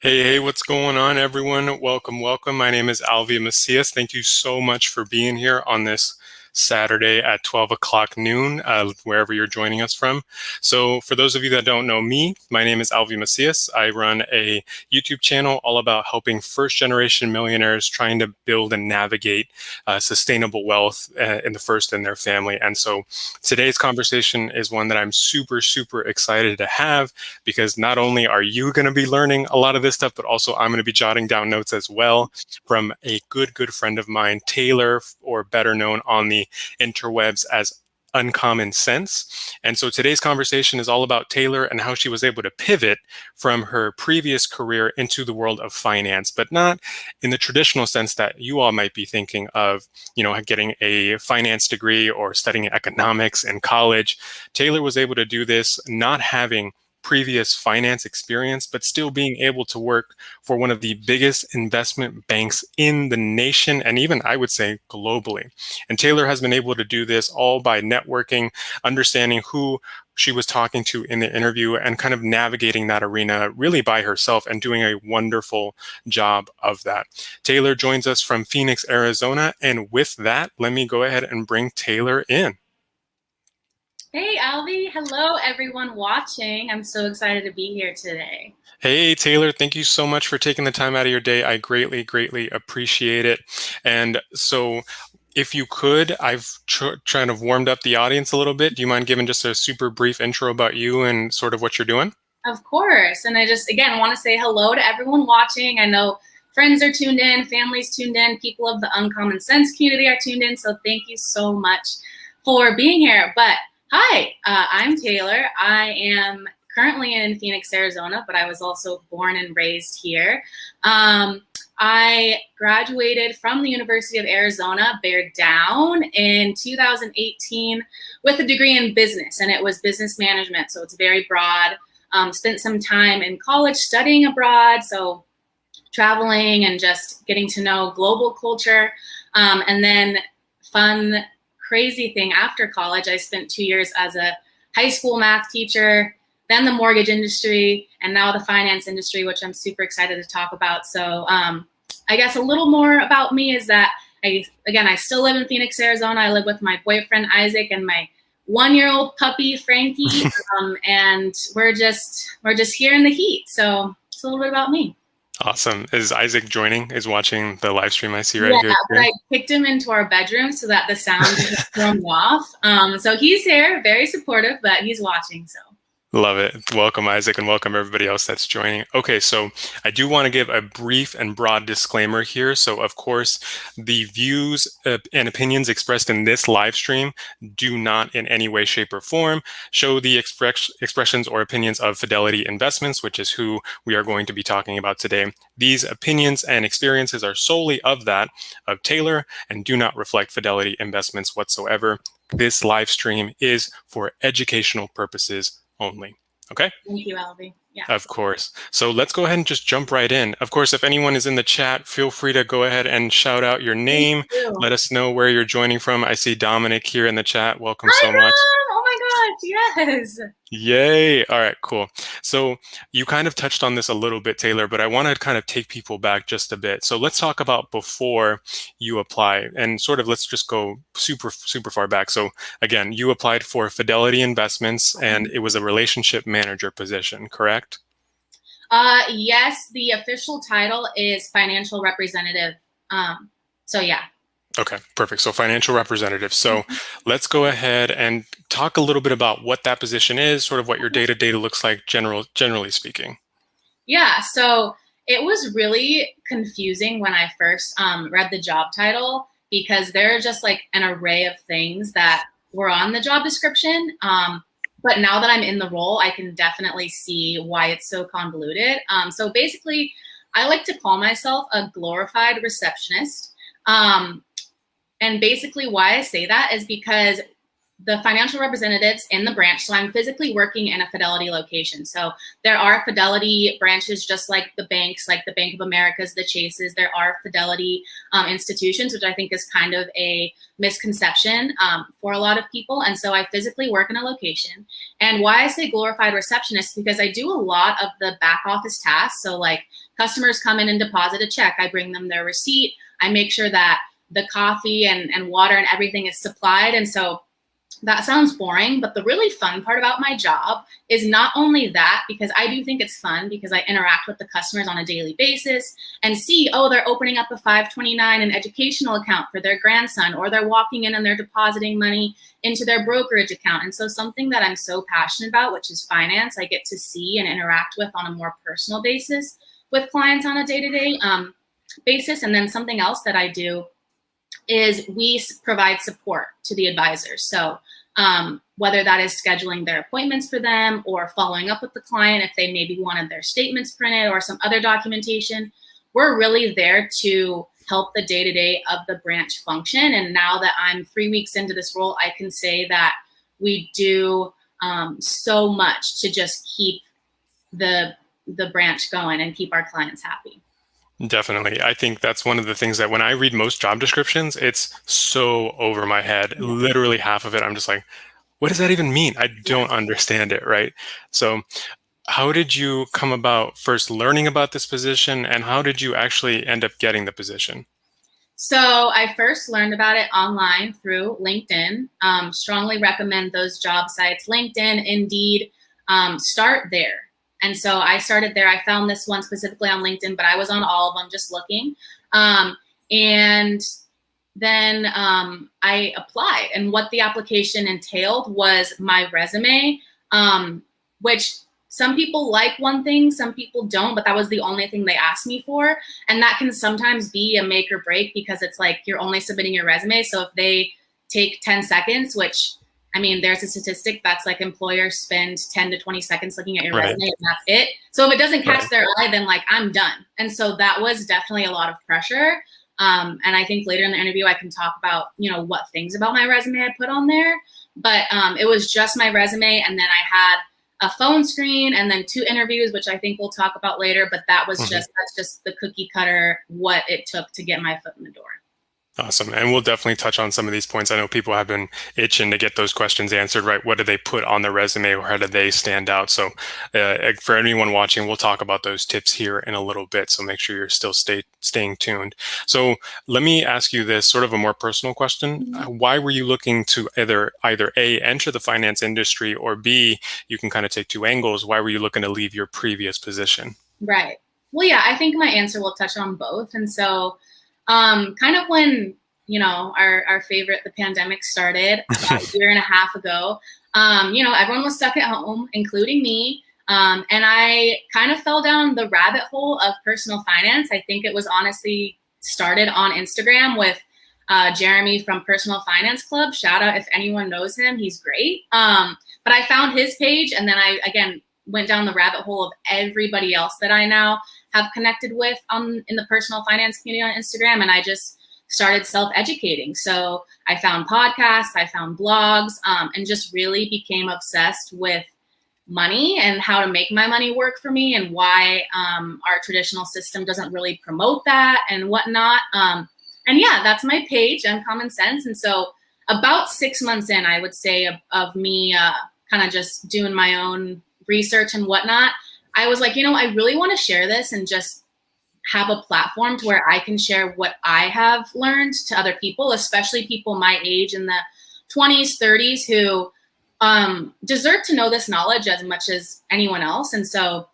Hey, what's going on, everyone? Welcome. My name is Alvy Macias. Thank you so much for being here on this Saturday at 12 o'clock noon, wherever you're joining us from. So for those of you that don't know me, my name is Alvy Macias. I run a YouTube channel all about helping first-generation millionaires trying to build and navigate sustainable wealth in the first in their family. And so today's conversation is one that I'm super excited to have because not only are you going to be learning a lot of this stuff, but also I'm going to be jotting down notes as well from a good friend of mine, Taylor, or better known on the interwebs as Uncommon Sense. And so today's conversation is all about Taylor and how she was able to pivot from her previous career into the world of finance, but not in the traditional sense that you all might be thinking of, getting a finance degree or studying economics in college. Taylor was able to do this not having previous finance experience, but still being able to work for one of the biggest investment banks in the nation, and even I would say globally. And Taylor has been able to do this all by networking, understanding who she was talking to in the interview, and kind of navigating that arena really by herself and doing a wonderful job of that. Taylor joins us from Phoenix, Arizona. And with that, let me go ahead and bring Taylor in. Hey, Alvy. Hello, everyone watching. I'm so excited to be here today. Hey, Taylor, thank you so much for taking the time out of your day. I greatly appreciate it. And so, if you could, I've kind of warmed up the audience a little bit. Do you mind giving just a super brief intro about you and sort of what you're doing? Of course. And I just, again, want to say hello to everyone watching. I know friends are tuned in, families tuned in, people of the Uncommon Sense community are tuned in. So thank you so much for being here. But hi, I'm Taylor. I am currently in Phoenix, Arizona, but I was also born and raised here. I graduated from the University of Arizona, Bear Down, in 2018 with a degree in business, and it was business management. So it's very broad. Spent some time in college studying abroad, so traveling and just getting to know global culture. And then fun, crazy thing after college, I spent 2 years as a high school math teacher, then the mortgage industry, and now the finance industry, which I'm super excited to talk about. So I guess a little more about me is that I still live in Phoenix, Arizona. I live with my boyfriend, Isaac, and my 1-year-old puppy, Frankie. And we're just here in the heat. So it's a little bit about me. Awesome. Is Isaac joining? Is watching the live stream I see right Yeah, here but too? I kicked him into our bedroom so that the sound doesn't throw him off. So he's here, very supportive, but he's watching. So Love it. Welcome, Isaac, and welcome everybody else that's joining. Okay, so I do want to give a brief and broad disclaimer here. So, of course, the views and opinions expressed in this live stream do not in any way, shape, or form show the expressions or opinions of Fidelity Investments, which is who we are going to be talking about today. These opinions and experiences are solely of Taylor, and do not reflect Fidelity Investments whatsoever. This live stream is for educational purposes only. Okay? thank you, Alvy. Yeah. Of course. So let's go ahead and just jump right in. Of course, if anyone is in the chat, feel free to go ahead and shout out your Thank name. you. Let us know where you're joining from. I see Dominic here in the chat. Welcome Hi, so much. Dom! Oh my gosh, yes. Yay. All right, cool. So you kind of touched on this a little bit, Taylor, but I want to kind of take people back just a bit. So let's talk about before you apply and sort of let's just go super far back. So again, you applied for Fidelity Investments and it was a relationship manager position, correct? Yes, the official title is financial representative. So yeah. Okay, perfect. So financial representative. So let's go ahead and talk a little bit about what that position is, sort of what your day-to-day looks like, generally speaking. Yeah, so it was really confusing when I first read the job title because there are just like an array of things that were on the job description. But now that I'm in the role, I can definitely see why it's so convoluted. So basically, I like to call myself a glorified receptionist. And basically why I say that is because the financial representatives in the branch. So I'm physically working in a Fidelity location. So there are Fidelity branches, just like the banks, like the Bank of America's, the Chases. There are Fidelity institutions, which I think is kind of a misconception for a lot of people. And so I physically work in a location. And why I say glorified receptionist, because I do a lot of the back office tasks. So like customers come in and deposit a check. I bring them their receipt. I make sure that the coffee and water and everything is supplied. And so that sounds boring, but the really fun part about my job is not only that, because I do think it's fun because I interact with the customers on a daily basis and see, oh, they're opening up a 529, an educational account for their grandson, or they're walking in and they're depositing money into their brokerage account. And so something that I'm so passionate about, which is finance, I get to see and interact with on a more personal basis with clients on a day-to-day basis. And then something else that I do is we provide support to the advisors. So whether that is scheduling their appointments for them or following up with the client if they maybe wanted their statements printed or some other documentation, we're really there to help the day-to-day of the branch function. And now that I'm 3 weeks into this role, I can say that we do so much to just keep the branch going and keep our clients happy. Definitely. I think that's one of the things that when I read most job descriptions, it's so over my head. Yeah. Literally half of it, I'm just like, what does that even mean? I don't understand it, right? So how did you come about first learning about this position, and how did you actually end up getting the position? So I first learned about it online through LinkedIn. Strongly recommend those job sites, LinkedIn, Indeed. Start there. And so I started there. I found this one specifically on LinkedIn, but I was on all of them just looking. And then I applied. And what the application entailed was my resume, which some people like one thing, some people don't, but that was the only thing they asked me for. And that can sometimes be a make or break because it's like you're only submitting your resume. So if they take 10 seconds, which I mean, there's a statistic that's like employers spend 10 to 20 seconds looking at your resume and that's it. So if it doesn't catch their eye, then like I'm done. And so that was definitely a lot of pressure. And I think later in the interview, I can talk about, you know, what things about my resume I put on there. But it was just my resume. And then I had a phone screen and then 2 interviews, which I think we'll talk about later. But that was that's just the cookie cutter, what it took to get my foot in the door. Awesome. And we'll definitely touch on some of these points. I know people have been itching to get those questions answered, right? What do they put on the resume, or how do they stand out? So for anyone watching, we'll talk about those tips here in a little bit. So make sure you're still staying tuned. So let me ask you this sort of a more personal question. Why were you looking to either A, enter the finance industry, or B, you can kind of take 2 angles. Why were you looking to leave your previous position? Right. Well, yeah, I think my answer will touch on both. And so kind of when, you know, our favorite, the pandemic started about a year and a half ago, you know, everyone was stuck at home, including me. And I kind of fell down the rabbit hole of personal finance. I think it was honestly started on Instagram with Jeremy from Personal Finance Club. Shout out if anyone knows him. He's great. But I found his page, and then I, again, went down the rabbit hole of everybody else that I now have connected with in the personal finance community on Instagram. And I just started self-educating. So I found podcasts, I found blogs, and just really became obsessed with money and how to make my money work for me, and why our traditional system doesn't really promote that and whatnot. And yeah, that's my page, Uncommon Sense. And so about 6 months in, I would say, of me kind of just doing my own research and whatnot, I was like, you know, I really want to share this and just have a platform to where I can share what I have learned to other people, especially people my age in the 20s, 30s, who deserve to know this knowledge as much as anyone else. And so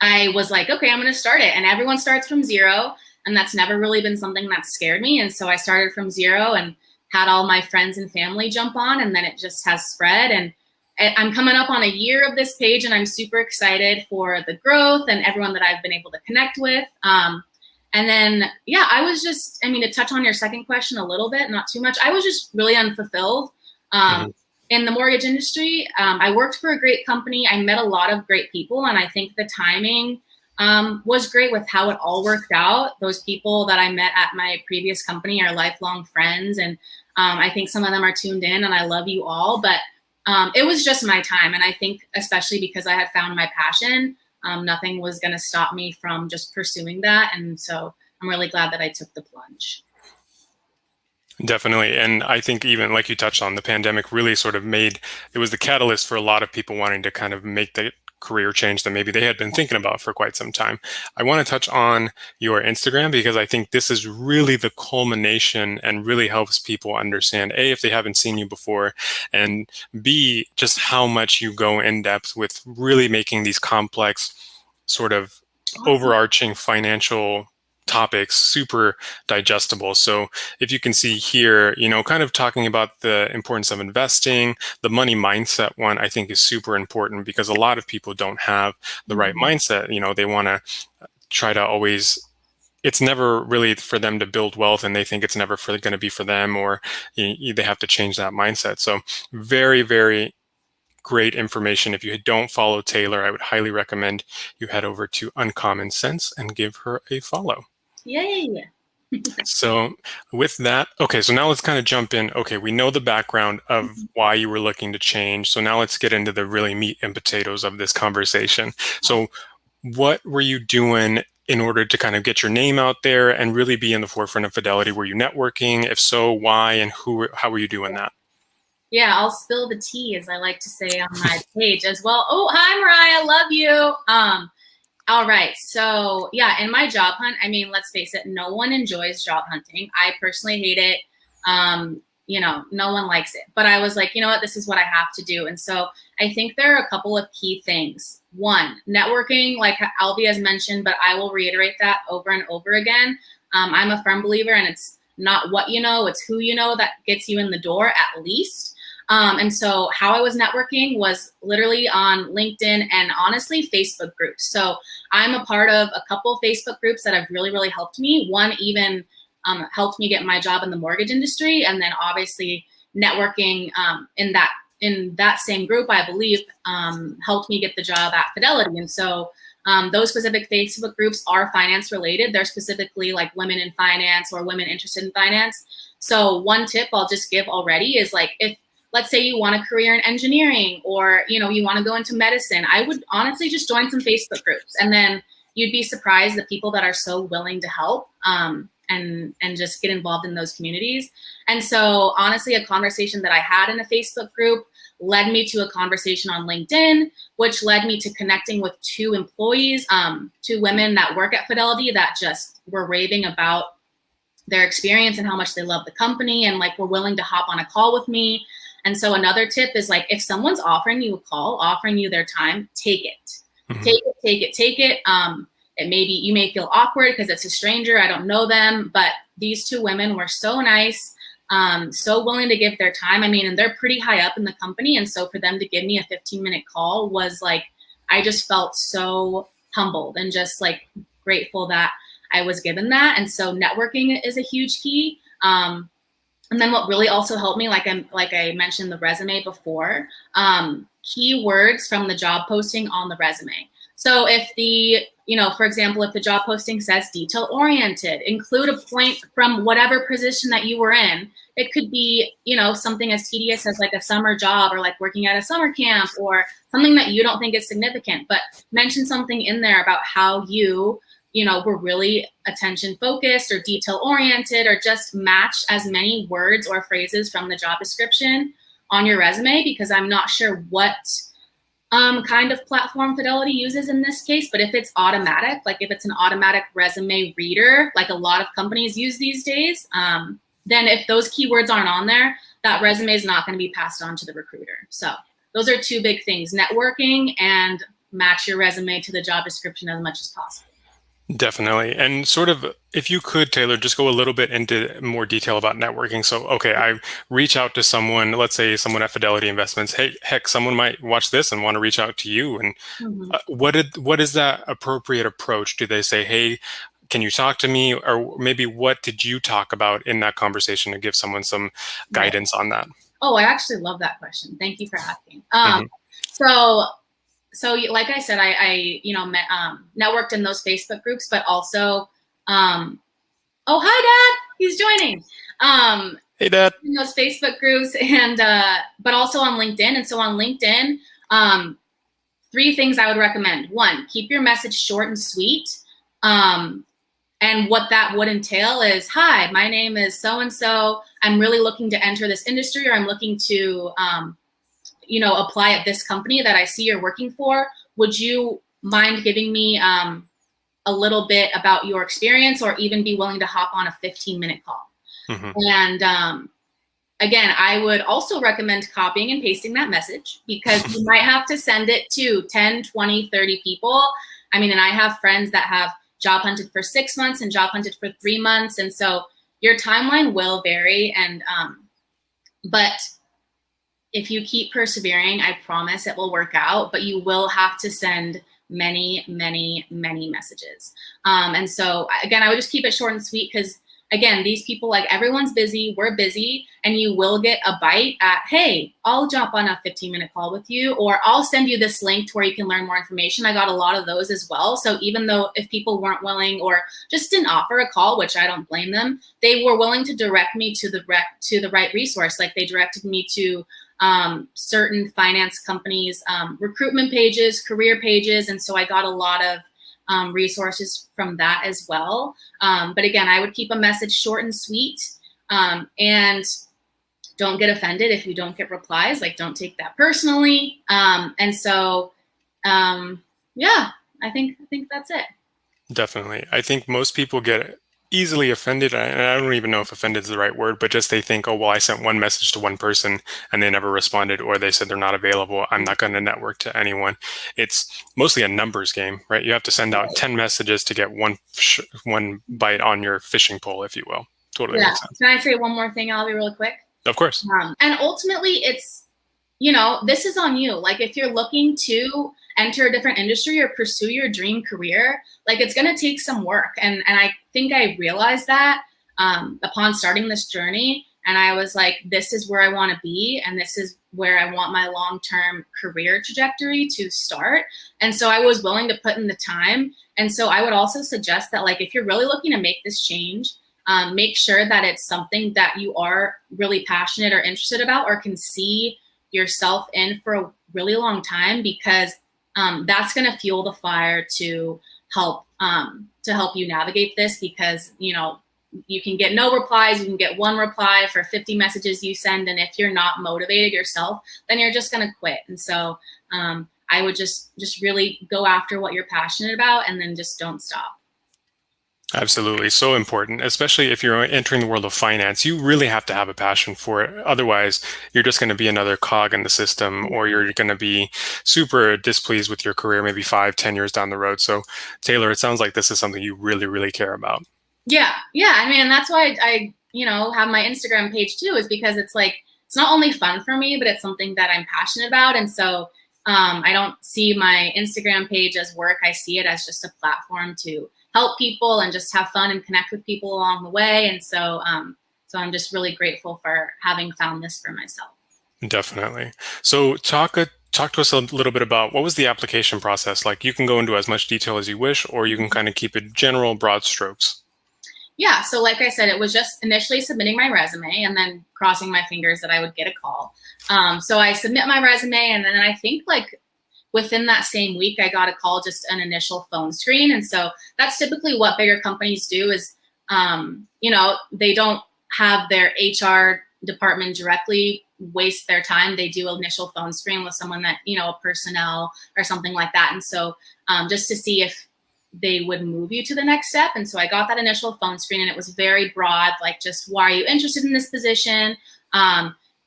I was like, okay, I'm going to start it. And everyone starts from zero. And that's never really been something that scared me. And so I started from zero and had all my friends and family jump on, and then it just has spread. And I'm coming up on a year of this page, and I'm super excited for the growth and everyone that I've been able to connect with. And then, yeah, I was just, I mean, to touch on your second question a little bit, not too much, I was just really unfulfilled in the mortgage industry. I worked for a great company. I met a lot of great people, and I think the timing was great with how it all worked out. Those people that I met at my previous company are lifelong friends, and I think some of them are tuned in, and I love you all. But it was just my time, and I think especially because I had found my passion, nothing was going to stop me from just pursuing that. And so I'm really glad that I took the plunge. Definitely. And I think even like you touched on, the pandemic really sort of it was the catalyst for a lot of people wanting to kind of make the career change that maybe they had been thinking about for quite some time. I want to touch on your Instagram because I think this is really the culmination and really helps people understand, A, if they haven't seen you before, and B, just how much you go in depth with really making these complex sort of overarching financial topics super digestible. So if you can see here, kind of talking about the importance of investing, the money mindset one, I think is super important because a lot of people don't have the right mindset. They want to try to always, it's never really for them to build wealth and they think it's never going to be for them, or they have to change that mindset. So very, very great information. If you don't follow Taylor, I would highly recommend you head over to Uncommon Sense and give her a follow. Yay! So with that, okay, so now let's kind of jump in. Okay, we know the background of why you were looking to change. So now let's get into the really meat and potatoes of this conversation. So what were you doing in order to kind of get your name out there and really be in the forefront of Fidelity? Were you networking? If so, why and how were you doing that? Yeah, I'll spill the tea, as I like to say on my page as well. Oh, hi, Mariah. Love you. All right. So yeah, in my job hunt, I mean, let's face it, no one enjoys job hunting. I personally hate it. No one likes it. But I was like, you know what, this is what I have to do. And so I think there are a couple of key things. One, networking, like Alvy has mentioned, but I will reiterate that over and over again. I'm a firm believer, and it's not what you know, it's who you know that gets you in the door at least. And so how I was networking was literally on LinkedIn and honestly Facebook groups. So I'm a part of a couple Facebook groups that have really, really helped me. One even helped me get my job in the mortgage industry, and then obviously networking in that same group, I believe, helped me get the job at Fidelity. And so those specific Facebook groups are finance related. They're specifically like women in finance or women interested in finance. So one tip I'll just give already is like, if let's say you want a career in engineering, or you want to go into medicine, I would honestly just join some Facebook groups, and then you'd be surprised the people that are so willing to help and just get involved in those communities. And so honestly, a conversation that I had in a Facebook group led me to a conversation on LinkedIn, which led me to connecting with two employees, two women that work at Fidelity that just were raving about their experience and how much they love the company, and like were willing to hop on a call with me. And so another tip is like, if someone's offering you a call, offering you their time, take it. Mm-hmm. Take it. You may feel awkward because it's a stranger, I don't know them, but these two women were so nice, so willing to give their time. I mean, and they're pretty high up in the company. And so for them to give me a 15-minute call was like, I just felt so humbled and just like grateful that I was given that. And so networking is a huge key. And then what really also helped me, like I mentioned the resume before, keywords from the job posting on the resume. So if for example, if the job posting says detail oriented, include a point from whatever position that you were in. It could be, something as tedious as like a summer job, or like working at a summer camp, or something that you don't think is significant, but mention something in there about how you were really attention focused or detail oriented, or just match as many words or phrases from the job description on your resume, because I'm not sure what kind of platform Fidelity uses in this case, but if it's automatic, like if it's an automatic resume reader, like a lot of companies use these days, then if those keywords aren't on there, that resume is not going to be passed on to the recruiter. So those are two big things: networking and match your resume to the job description as much as possible. Definitely. And sort of, if you could, Taylor, just go a little bit into more detail about networking. So, okay, I reach out to someone, let's say someone at Fidelity Investments. Hey, heck, someone might watch this and want to reach out to you. And what is that appropriate approach? Do they say, hey, can you talk to me? Or maybe what did you talk about in that conversation to give someone some guidance on that? Oh, I actually love that question. Thank you for asking. So so like I said, I met, networked in those Facebook groups, but also, oh, hi, Dad, he's joining. Hey, Dad. In those Facebook groups and, but also on LinkedIn. And so on LinkedIn, 3 things I would recommend. 1, keep your message short and sweet. And what that would entail is, hi, my name is so-and-so. I'm really looking to enter this industry, or I'm looking to, apply at this company that I see you're working for. Would you mind giving me a little bit about your experience, or even be willing to hop on a 15-minute call? Mm-hmm. And again, I would also recommend copying and pasting that message, because you might have to send it to 10, 20, 30 people. I mean, and I have friends that have job hunted for 6 months and job hunted for 3 months. And so your timeline will vary. And, but if you keep persevering, I promise it will work out, but you will have to send many, many, many messages. And so again, I would just keep it short and sweet, because again, these people, like, everyone's busy, we're busy, and you will get a bite at, hey, I'll jump on a 15-minute call with you, or I'll send you this link to where you can learn more information. I got a lot of those as well. So even though if people weren't willing or just didn't offer a call, which I don't blame them, they were willing to direct me to the right resource. Like, they directed me to certain finance companies, recruitment pages, career pages. And so I got a lot of resources from that as well. But again, I would keep a message short and sweet, and don't get offended if you don't get replies. Like, don't take that personally. And so, yeah, I think that's it. Definitely. I think most people get easily offended, and I don't even know if offended is the right word, but just they think, oh, well, I sent one message to one person and they never responded, or they said they're not available, I'm not going to network to anyone. It's mostly a numbers game, right? You have to send out 10 messages to get one bite on your fishing pole, if you will. Totally makes sense. Can I say one more thing, Alvy, really quick? Of course. And ultimately, it's, this is on you. Like, if you're looking to enter a different industry or pursue your dream career, like, it's going to take some work. And I think I realized that upon starting this journey. And I was like, this is where I want to be, and this is where I want my long-term career trajectory to start. And so I was willing to put in the time. And so I would also suggest that, like, if you're really looking to make this change, make sure that it's something that you are really passionate or interested about, or can see yourself in for a really long time, because that's going to fuel the fire to help you navigate this. Because you can get no replies, you can get one reply for 50 messages you send, and if you're not motivated yourself, then you're just going to quit. And so I would just really go after what you're passionate about, and then just don't stop. Absolutely. So important, especially if you're entering the world of finance. You really have to have a passion for it. Otherwise, you're just going to be another cog in the system, or you're going to be super displeased with your career maybe 5-10 years down the road. So, Taylor, it sounds like this is something you really, really care about. Yeah. I mean, and that's why I have my Instagram page too, is because it's like, it's not only fun for me, but it's something that I'm passionate about. And so I don't see my Instagram page as work. I see it as just a platform to help people and just have fun and connect with people along the way. And so, so I'm just really grateful for having found this for myself. Definitely. So talk to us a little bit about, what was the application process like? You can go into as much detail as you wish, or you can kind of keep it general, broad strokes. Yeah. So like I said, it was just initially submitting my resume and then crossing my fingers that I would get a call. So I submit my resume, and then I think like within that same week, I got a call, just an initial phone screen. And so that's typically what bigger companies do is, they don't have their HR department directly waste their time. They do initial phone screen with someone that, a personnel or something like that. And so just to see if they would move you to the next step. And so I got that initial phone screen, and it was very broad, like, just, why are you interested in this position?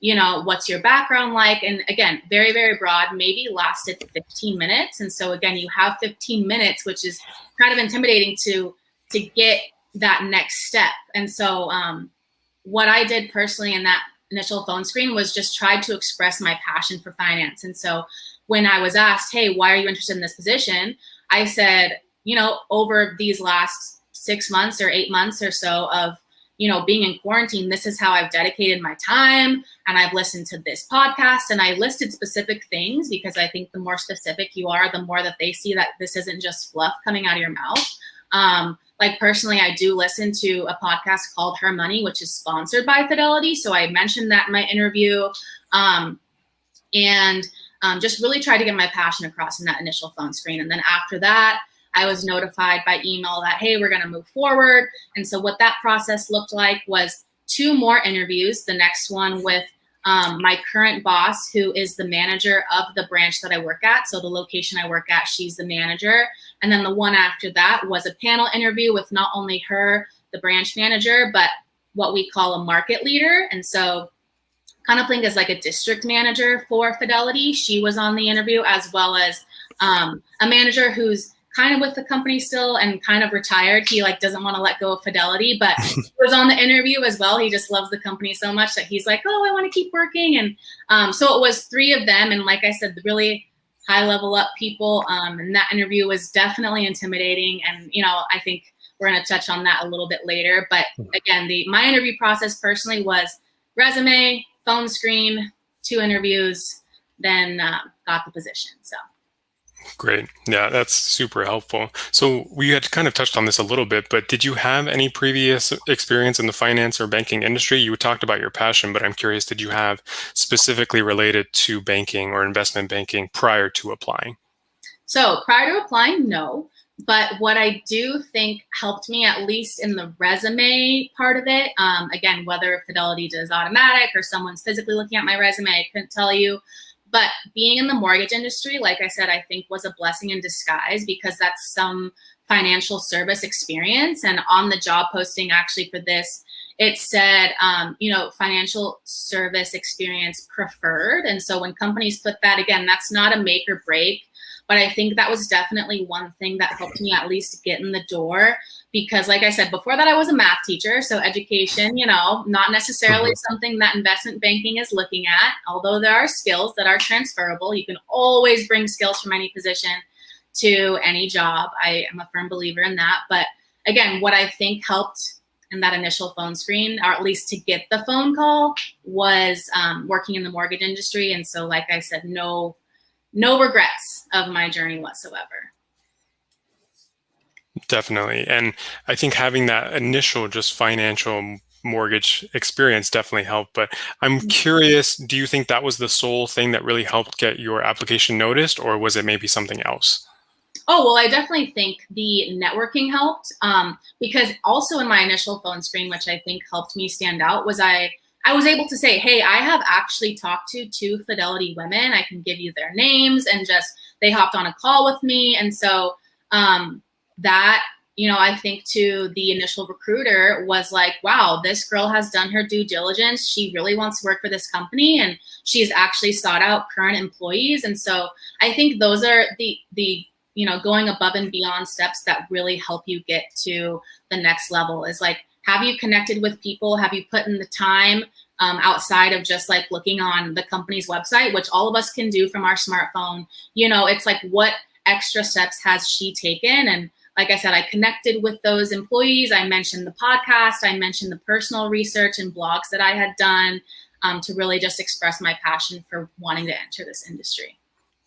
What's your background like? And again, very, very broad, maybe lasted 15 minutes. And so again, you have 15 minutes, which is kind of intimidating to get that next step. And so what I did personally in that initial phone screen was just try to express my passion for finance. And so when I was asked, hey, why are you interested in this position? I said, over these last 6 months or 8 months or so of being in quarantine, this is how I've dedicated my time, and I've listened to this podcast, and I listed specific things because I think the more specific you are, the more that they see that this isn't just fluff coming out of your mouth. Like personally, I do listen to a podcast called Her Money, which is sponsored by Fidelity. So I mentioned that in my interview, and just really tried to get my passion across in that initial phone screen. And then after that, I was notified by email that, hey, we're going to move forward. And so what that process looked like was 2 more interviews. The next one with my current boss, who is the manager of the branch that I work at. So the location I work at, she's the manager. And then the one after that was a panel interview with not only her, the branch manager, but what we call a market leader. And so kind of think as like a district manager for Fidelity. She was on the interview, as well as a manager who's kind of with the company still and kind of retired. He like doesn't want to let go of Fidelity, but he was on the interview as well. He just loves the company so much that he's like, oh, I want to keep working. And so it was 3 of them. And like I said, really high level up people. And that interview was definitely intimidating. And, I think we're going to touch on that a little bit later. But again, my interview process personally was resume, phone screen, 2 interviews, then got the position. So. Great. Yeah, that's super helpful. So we had kind of touched on this a little bit, but did you have any previous experience in the finance or banking industry? You talked about your passion, but I'm curious, did you have specifically related to banking or investment banking prior to applying? So prior to applying, no. But what I do think helped me, at least in the resume part of it, again, whether Fidelity does automatic or someone's physically looking at my resume, I couldn't tell you. But being in the mortgage industry, like I said, I think was a blessing in disguise, because that's some financial service experience. And on the job posting actually for this, it said, financial service experience preferred. And so when companies put that, again, that's not a make or break. But I think that was definitely one thing that helped me at least get in the door. Because like I said, before that, I was a math teacher. So education, not necessarily something that investment banking is looking at, although there are skills that are transferable. You can always bring skills from any position to any job. I am a firm believer in that. But again, what I think helped in that initial phone screen, or at least to get the phone call, was working in the mortgage industry. And so, like I said, no regrets of my journey whatsoever. Definitely. And I think having that initial just financial mortgage experience definitely helped. But I'm curious, do you think that was the sole thing that really helped get your application noticed, or was it maybe something else? Oh, well, I definitely think the networking helped, because also in my initial phone screen, which I think helped me stand out, was I was able to say, hey, I have actually talked to 2 Fidelity women. I can give you their names, and just they hopped on a call with me. And so that, I think to the initial recruiter was like, wow, this girl has done her due diligence. She really wants to work for this company, and she's actually sought out current employees. And so I think those are the going above and beyond steps that really help you get to the next level. Is like, have you connected with people? Have you put in the time outside of just like looking on the company's website, which all of us can do from our smartphone? It's like, what extra steps has she taken? And like I said, I connected with those employees. I mentioned the podcast. I mentioned the personal research and blogs that I had done to really just express my passion for wanting to enter this industry.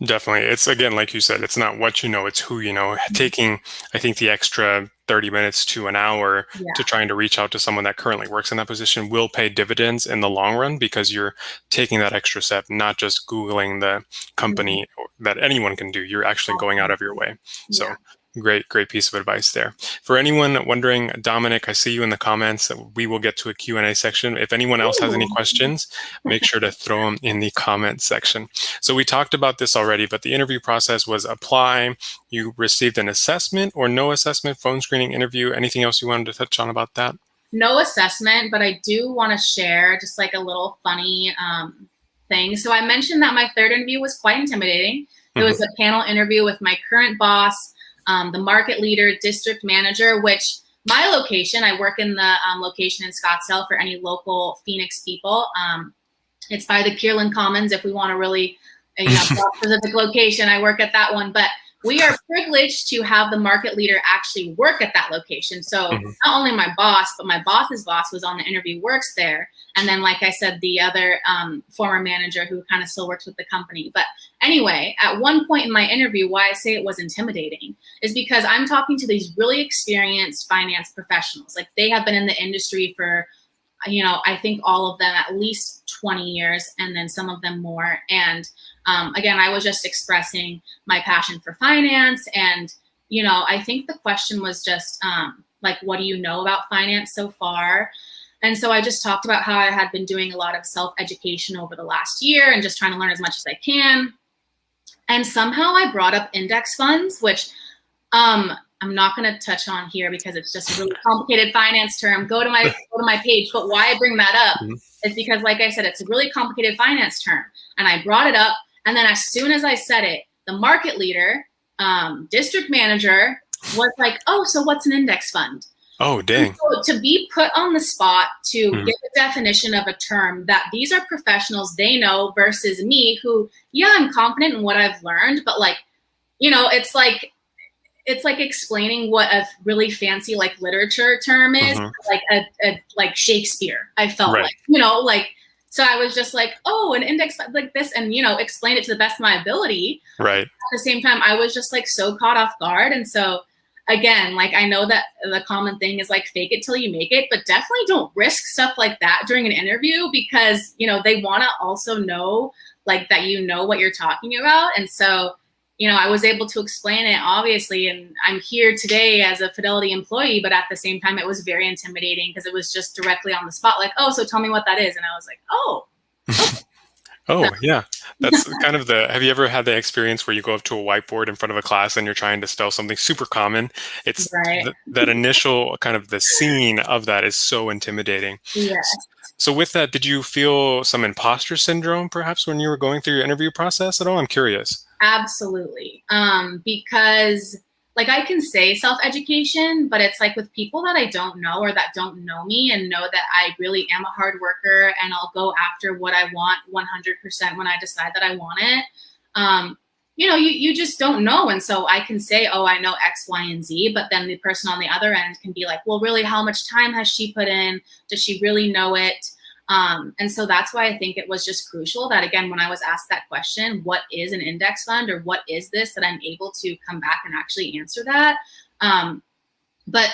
Definitely. It's, again, like you said, it's not what you know, it's who you know. Taking, I think, the extra 30 minutes to an hour to trying to reach out to someone that currently works in that position will pay dividends in the long run, because you're taking that extra step, not just Googling the company that anyone can do. You're actually going out of your way. So great piece of advice there. For anyone wondering, Dominic, I see you in the comments. We will get to a Q&A section. If anyone else has any questions, make sure to throw them in the comment section. So we talked about this already, but the interview process was apply. You received an assessment or no assessment, phone screening, interview. Anything else you wanted to touch on about that? No assessment, but I do want to share just like a little funny thing. So I mentioned that my 3rd interview was quite intimidating. It was a panel interview with my current boss, the market leader, district manager, which my location, I work in the location in Scottsdale for any local Phoenix people. It's by the Kierland Commons if we want to really, specific location. I work at that one. But we are privileged to have the market leader actually work at that location. So Mhm. not only my boss, but my boss's boss was on the interview, works there. And then, like I said, the other former manager who kind of still works with the company. But anyway, at one point in my interview, why I say it was intimidating is because I'm talking to these really experienced finance professionals. Like, they have been in the industry for, I think all of them at least 20 years, and then some of them more. And again, I was just expressing my passion for finance. And, I think the question was just like, what do you know about finance so far? And so I just talked about how I had been doing a lot of self-education over the last year and just trying to learn as much as I can. And somehow I brought up index funds, which I'm not going to touch on here because it's just a really complicated finance term. Go to my page. But why I bring that up Mhm. is because, like I said, it's a really complicated finance term. And I brought it up. And then as soon as I said it, the market leader, district manager, was like, "Oh, so what's an index fund?" Oh, And dang. so to be put on the spot to Mhm. give a definition of a term that these are professionals they know versus me, who, yeah, I'm confident in what I've learned, but like, it's like explaining what a really fancy like literature term is, Mhm. like like Shakespeare. I felt Right. like, so I was just like, oh, an index like this, and explain it to the best of my ability. Right. At the same time, I was just like so caught off guard. And so again, like, I know that the common thing is like fake it till you make it, but definitely don't risk stuff like that during an interview, because they want to also know like that what you're talking about. And so I was able to explain it, obviously, and I'm here today as a Fidelity employee, but at the same time, it was very intimidating because it was just directly on the spot, like, oh, so tell me what that is. And I was like, oh, okay. Oh, yeah. That's kind of have you ever had the experience where you go up to a whiteboard in front of a class and you're trying to spell something super common? It's Right. that initial kind of the scene of that is so intimidating. Yeah. So with that, did you feel some imposter syndrome perhaps when you were going through your interview process at all? I'm curious. Absolutely. Because like, I can say self-education, but it's like with people that I don't know or that don't know me and know that I really am a hard worker and I'll go after what I want 100% when I decide that I want it. You just don't know. And so I can say, oh, I know X, Y, and Z, but then the person on the other end can be like, well, really, how much time has she put in? Does she really know it? And so that's why I think it was just crucial that, again, when I was asked that question, what is an index fund or what is this, that I'm able to come back and actually answer that. But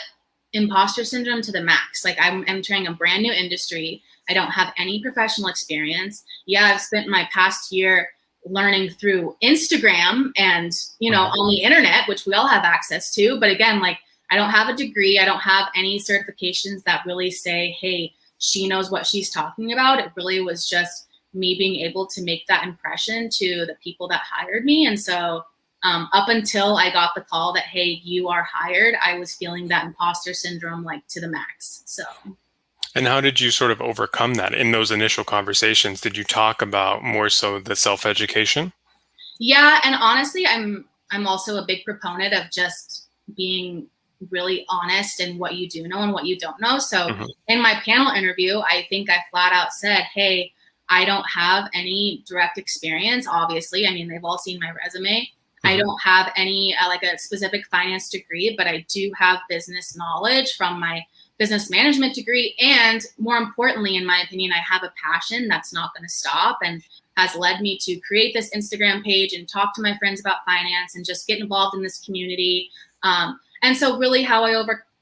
imposter syndrome to the max. Like, I'm entering a brand new industry. I don't have any professional experience. Yeah, I've spent my past year learning through Instagram and, on the internet, which we all have access to. But again, like, I don't have a degree. I don't have any certifications that really say, hey, she knows what she's talking about. It really was just me being able to make that impression to the people that hired me. And so up until I got the call that, hey, you are hired, I was feeling that imposter syndrome like to the max. So. And how did you sort of overcome that in those initial conversations? Did you talk about more so the self-education? Yeah, and honestly, I'm also a big proponent of just being really honest in what you do know and what you don't know. So Mhm. in my panel interview, I think I flat out said, hey, I don't have any direct experience, obviously. I mean, they've all seen my resume. I Mhm. don't have any like a specific finance degree, but I do have business knowledge from my business management degree. And more importantly, in my opinion, I have a passion that's not going to stop and has led me to create this Instagram page and talk to my friends about finance and just get involved in this community. And so really how I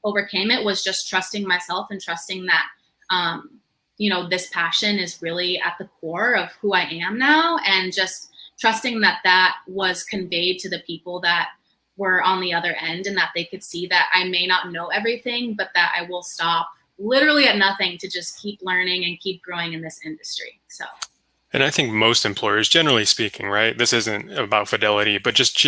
overcame it was just trusting myself and trusting that, this passion is really at the core of who I am now, and just trusting that that was conveyed to the people that were on the other end, and that they could see that I may not know everything, but that I will stop literally at nothing to just keep learning and keep growing in this industry. So. And I think most employers, generally speaking, right? This isn't about Fidelity, but just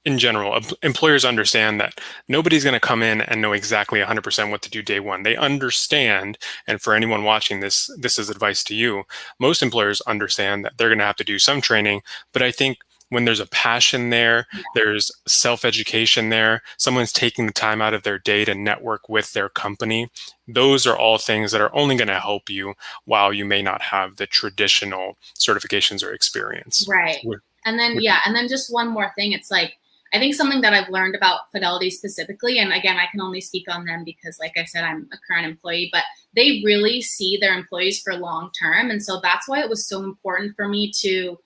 in general, employers understand that nobody's going to come in and know exactly 100% what to do day one. They understand, and for anyone watching this, this is advice to you. Most employers understand that they're going to have to do some training, but I think when there's a passion there, there's self-education there, someone's taking the time out of their day to network with their company. Those are all things that are only going to help you while you may not have the traditional certifications or experience. Right. And then, and then just one more thing. It's like, I think something that I've learned about Fidelity specifically, and again, I can only speak on them because, like I said, I'm a current employee, but they really see their employees for long term. And so that's why it was so important for me to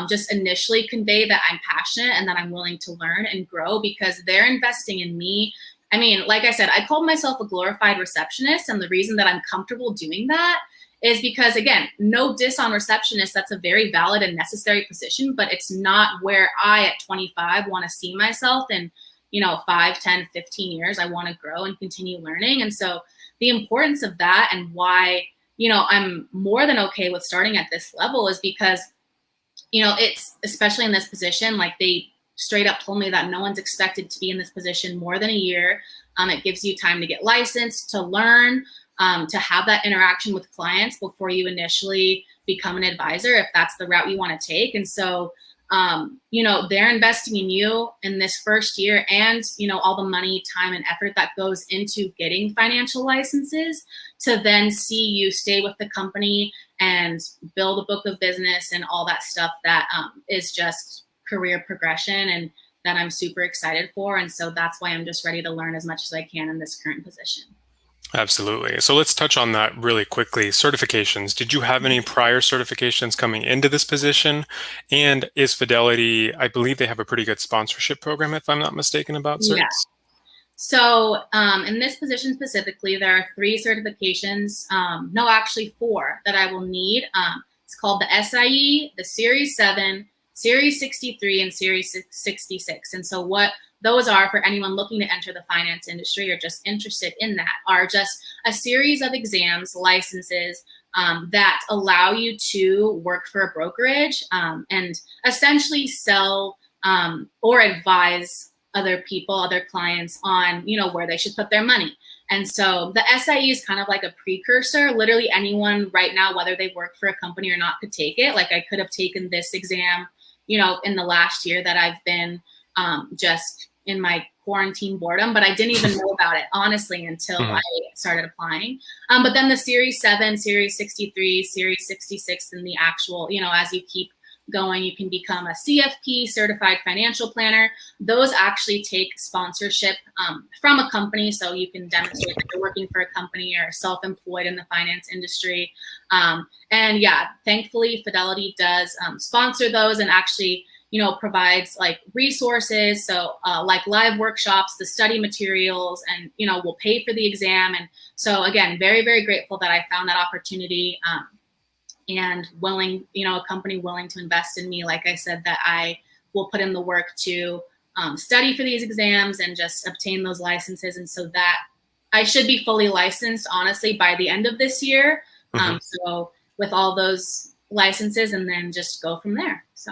just initially convey that I'm passionate and that I'm willing to learn and grow, because they're investing in me. I mean, like I said, I called myself a glorified receptionist, and the reason that I'm comfortable doing that is because, again, no diss on receptionists, that's a very valid and necessary position, but it's not where I at 25 want to see myself in, 5, 10, 15 years. I want to grow and continue learning. And so the importance of that, and why, I'm more than okay with starting at this level, is because, it's, especially in this position, like they straight up told me that no one's expected to be in this position more than a year. It gives you time to get licensed, to learn, to have that interaction with clients before you initially become an advisor, if that's the route you want to take. And so, they're investing in you in this first year, and, all the money, time, and effort that goes into getting financial licenses, to then see you stay with the company and build a book of business and all that stuff that is just career progression, and that I'm super excited for. And so that's why I'm just ready to learn as much as I can in this current position. Absolutely. So let's touch on that really quickly. Certifications. Did you have any prior certifications coming into this position? And is Fidelity, I believe they have a pretty good sponsorship program, if I'm not mistaken, about certs? Yeah. So in this position specifically, there are 3 certifications, no, actually 4 that I will need. It's called the SIE, the Series 7, Series 63, and Series 66. And so what those are, for anyone looking to enter the finance industry or just interested in that, are just a series of exams, licenses that allow you to work for a brokerage and essentially sell or advise other people, other clients on, where they should put their money. And so the SIE is kind of like a precursor. Literally anyone right now, whether they work for a company or not, could take it. Like I could have taken this exam, in the last year that I've been just in my quarantine boredom, but I didn't even know about it, honestly, until I started applying. But then the Series 7, Series 63, Series 66, and the actual, as you keep going, you can become a CFP, Certified Financial Planner. Those actually take sponsorship from a company, so you can demonstrate that you're working for a company or self-employed in the finance industry. And yeah, thankfully, Fidelity does sponsor those, and actually, provides like resources. So like live workshops, the study materials, and, will pay for the exam. And so again, very, very grateful that I found that opportunity and willing, a company willing to invest in me. Like I said, that I will put in the work to study for these exams and just obtain those licenses. And so that I should be fully licensed, honestly, by the end of this year. So with all those licenses, and then just go from there. So.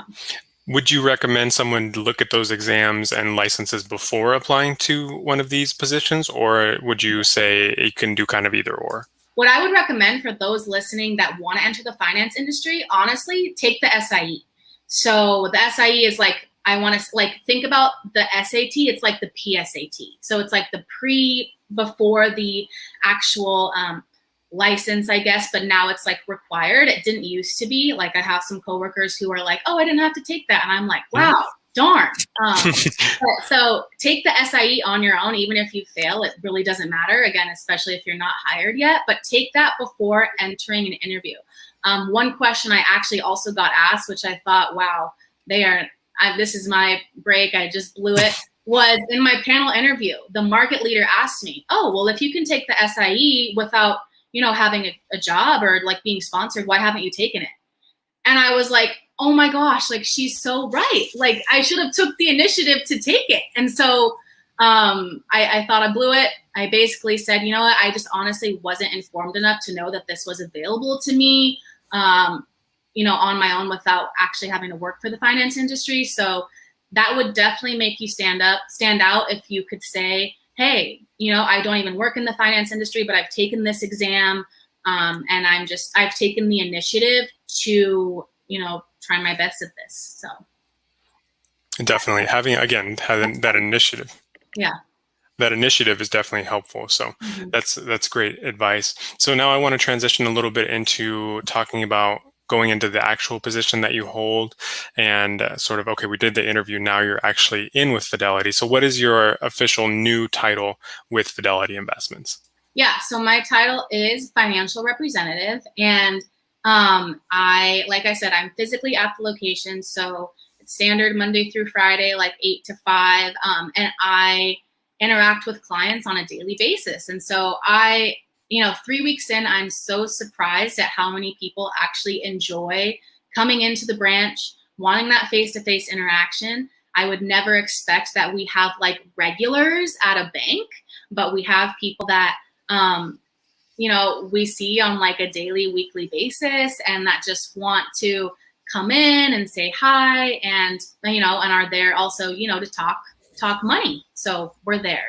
Would you recommend someone look at those exams and licenses before applying to one of these positions, or would you say it can do kind of either or? What I would recommend for those listening that want to enter the finance industry, honestly, take the SIE. So the SIE is like, I want to think about the SAT. It's like the PSAT. So it's like the before the actual license, I guess, but now it's like required. It didn't used to be. Like I have some coworkers who are like, oh, I didn't have to take that. And I'm like, wow, darn. So take the SIE on your own. Even if you fail, it really doesn't matter. Again, especially if you're not hired yet, but take that before entering an interview. One question I actually also got asked, which I thought, wow, this is my break, I just blew it, was in my panel interview. The market leader asked me, oh, well, if you can take the SIE without having a job or like being sponsored, why haven't you taken it? And I was like, oh my gosh, like she's so right. Like I should have took the initiative to take it. And so I thought I blew it. I basically said, you know what, I just honestly wasn't informed enough to know that this was available to me, on my own without actually having to work for the finance industry. So that would definitely make you stand out if you could say, hey, I don't even work in the finance industry, but I've taken this exam and I've taken the initiative to, try my best at this. So definitely having that initiative. Yeah. That initiative is definitely helpful. So that's great advice. So now I want to transition a little bit into talking about going into the actual position that you hold and sort of, okay, we did the interview, now you're actually in with Fidelity. So what is your official new title with Fidelity Investments? Yeah, so my title is financial representative, and like I said, I'm physically at the location, so it's standard Monday through Friday, like 8 to 5, and I interact with clients on a daily basis. And so 3 weeks in, I'm so surprised at how many people actually enjoy coming into the branch, wanting that face-to-face interaction. I would never expect that we have like regulars at a bank, but we have people that we see on like a daily, weekly basis, and that just want to come in and say hi, and and are there also to talk money. So we're there,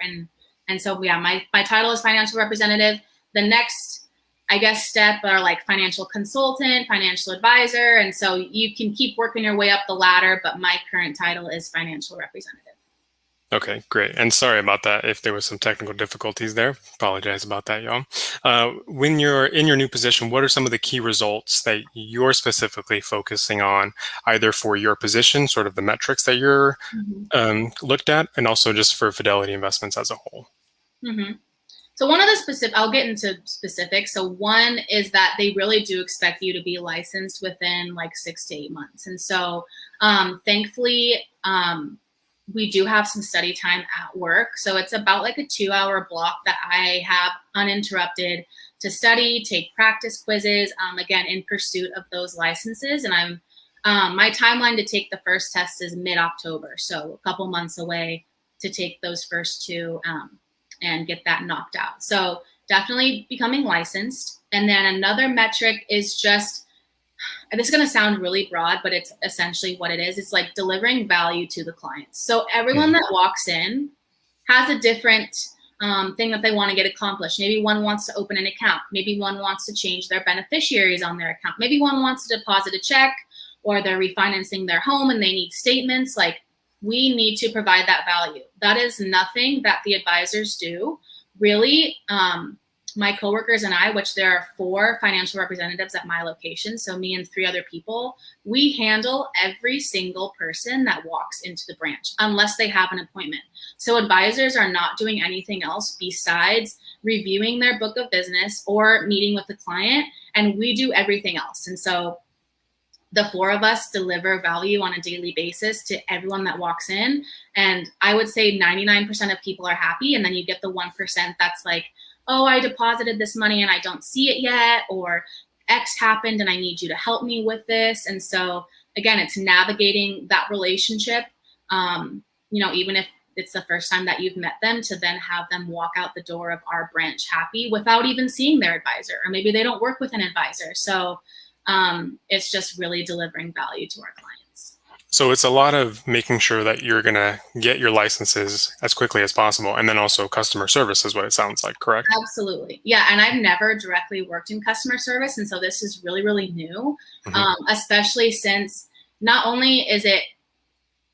and so yeah, my title is financial representative. The next, I guess, step are like financial consultant, financial advisor, and so you can keep working your way up the ladder. But my current title is financial representative. Okay, great. And sorry about that if there was some technical difficulties there. Apologize about that, y'all. When you're in your new position, what are some of the key results that you're specifically focusing on, either for your position, sort of the metrics that you're looked at, and also just for Fidelity Investments as a whole? Mm-hmm. So one of the specific, I'll get into specifics. So one is that they really do expect you to be licensed within like 6 to 8 months. And so thankfully, we do have some study time at work. So it's about like a 2-hour block that I have uninterrupted to study, take practice quizzes, again, in pursuit of those licenses. And my timeline to take the first test is mid-October. So a couple months away to take those first two and get that knocked out. So definitely becoming licensed. And then another metric is just, this is going to sound really broad, but it's essentially what it is. It's like delivering value to the clients. So everyone that walks in has a different thing that they want to get accomplished. Maybe one wants to open an account. Maybe one wants to change their beneficiaries on their account. Maybe one wants to deposit a check, or they're refinancing their home and they need statements. Like, we need to provide that value. That is nothing that the advisors do. Really, my coworkers and I, which there are 4 financial representatives at my location, so me and 3 other people, we handle every single person that walks into the branch unless they have an appointment. So advisors are not doing anything else besides reviewing their book of business or meeting with the client, and we do everything else. And so the 4 of us deliver value on a daily basis to everyone that walks in. And I would say 99% of people are happy. And then you get the 1% that's like, oh, I deposited this money and I don't see it yet, or X happened and I need you to help me with this. And so again, it's navigating that relationship, even if it's the first time that you've met them, to then have them walk out the door of our branch happy without even seeing their advisor, or maybe they don't work with an advisor. So it's just really delivering value to our clients. So it's a lot of making sure that you're going to get your licenses as quickly as possible, and then also customer service is what it sounds like, correct? Absolutely. Yeah. And I've never directly worked in customer service. And so this is really, really new, especially since not only is it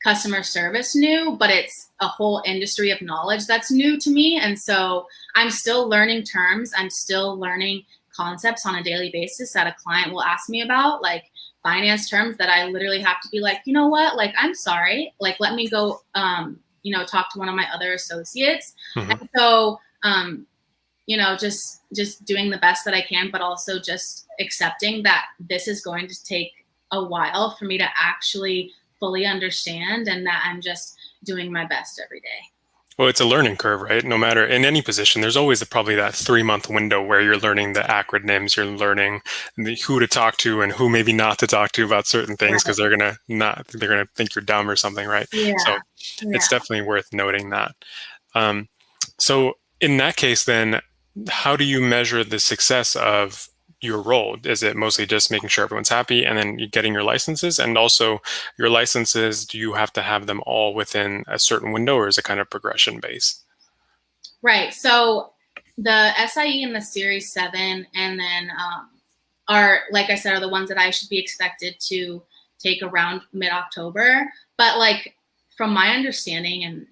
customer service new, but it's a whole industry of knowledge that's new to me. And so I'm still learning terms. I'm still learning concepts on a daily basis that a client will ask me about, like finance terms that I literally have to be like, you know what, like, I'm sorry, like, let me go, talk to one of my other associates. And so, just doing the best that I can, but also just accepting that this is going to take a while for me to actually fully understand, and that I'm just doing my best every day. Well, it's a learning curve, right? No matter in any position, there's always probably that 3-month window where you're learning the acronyms, you're learning who to talk to and who maybe not to talk to about certain things, because they're gonna think you're dumb or something, right? Yeah. So it's definitely worth noting that. So in that case, then, how do you measure the success of your role? Is it mostly just making sure everyone's happy and then getting your licenses? And also your licenses, do you have to have them all within a certain window, or is it kind of progression based? Right. So the SIE and the Series 7, and then are, like I said, are the ones that I should be expected to take around mid-October. But like, from my understanding, and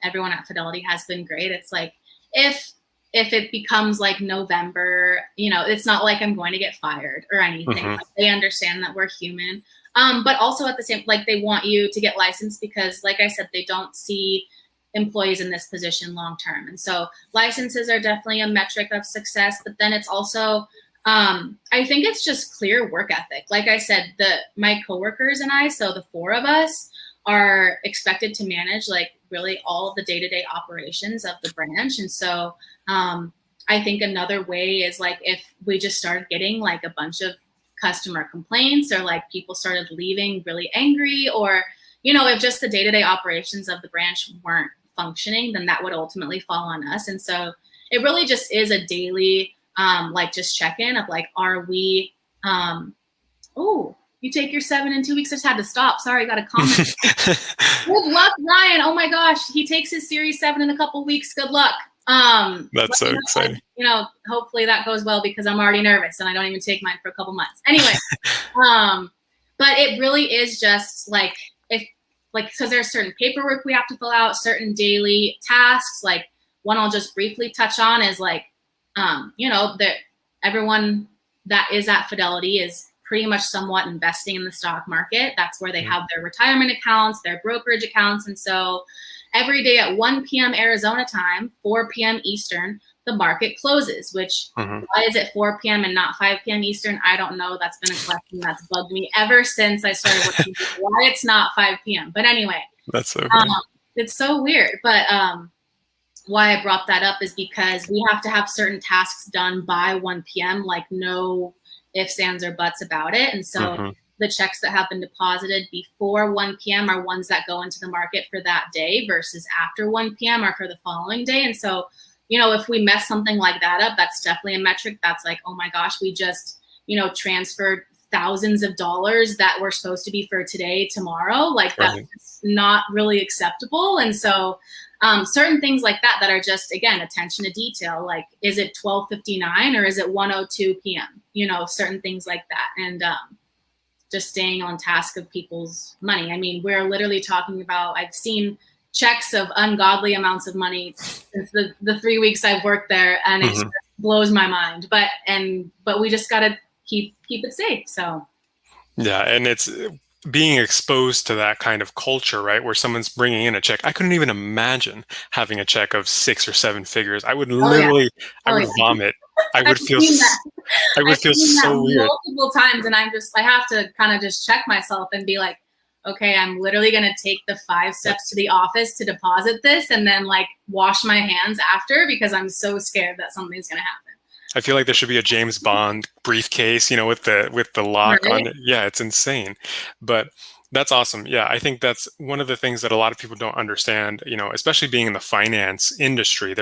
everyone at Fidelity has been great, it's like, if if it becomes like November, it's not like I'm going to get fired or anything. Like, they understand that we're human. But also at the same, like, they want you to get licensed because, like I said, they don't see employees in this position long term. And so licenses are definitely a metric of success, but then it's also, I think it's just clear work ethic. Like I said, my coworkers and I, so the 4 of us, are expected to manage like really all of the day-to-day operations of the branch. And so I think another way is like if we just started getting like a bunch of customer complaints, or like people started leaving really angry, or if just the day-to-day operations of the branch weren't functioning, then that would ultimately fall on us. And so it really just is a daily like just check-in of like, are we oh, you take your 7 in 2 weeks. I just had to stop. Sorry, I got a comment. Good luck, Ryan. Oh my gosh, he takes his Series 7 in a couple weeks. Good luck. That's so exciting. Hopefully that goes well because I'm already nervous and I don't even take mine for a couple months. Anyway, but it really is just like because there's certain paperwork we have to fill out, certain daily tasks. Like one I'll just briefly touch on is like, that everyone that is at Fidelity is pretty much somewhat investing in the stock market. That's where they have their retirement accounts, their brokerage accounts. And so every day at 1 p.m. Arizona time, 4 p.m. Eastern, the market closes, which why is it 4 p.m. and not 5 p.m. Eastern? I don't know. That's been a question that's bugged me ever since I started working. Why it's not 5 p.m. But anyway, that's so weird. It's so weird. But why I brought that up is because we have to have certain tasks done by 1 p.m., like no ifs, ands, or buts about it. And so the checks that have been deposited before 1 p.m. are ones that go into the market for that day versus after 1 p.m. are for the following day. And so, if we mess something like that up, that's definitely a metric that's like, oh my gosh, we just, transferred thousands of dollars that were supposed to be for today, tomorrow. Like that's not really acceptable. And so certain things like that are just, again, attention to detail. Like, is it 12:59 or is it 1:02 p.m.? Certain things like that. And just staying on task of people's money. I mean, we're literally talking about, I've seen checks of ungodly amounts of money since the 3 weeks I've worked there, and it just blows my mind. But we just got to keep it safe. So. Yeah. And it's being exposed to that kind of culture, right? Where someone's bringing in a check. I couldn't even imagine having a check of 6 or 7 figures. I would literally, I would vomit. I would feel so weird multiple times. And I have to kind of just check myself and be like, okay, I'm literally going to take the 5 steps to the office to deposit this and then like wash my hands after because I'm so scared that something's going to happen. I feel like there should be a James Bond briefcase, with the lock on it. Yeah, it's insane. But that's awesome. Yeah, I think that's one of the things that a lot of people don't understand, especially being in the finance industry.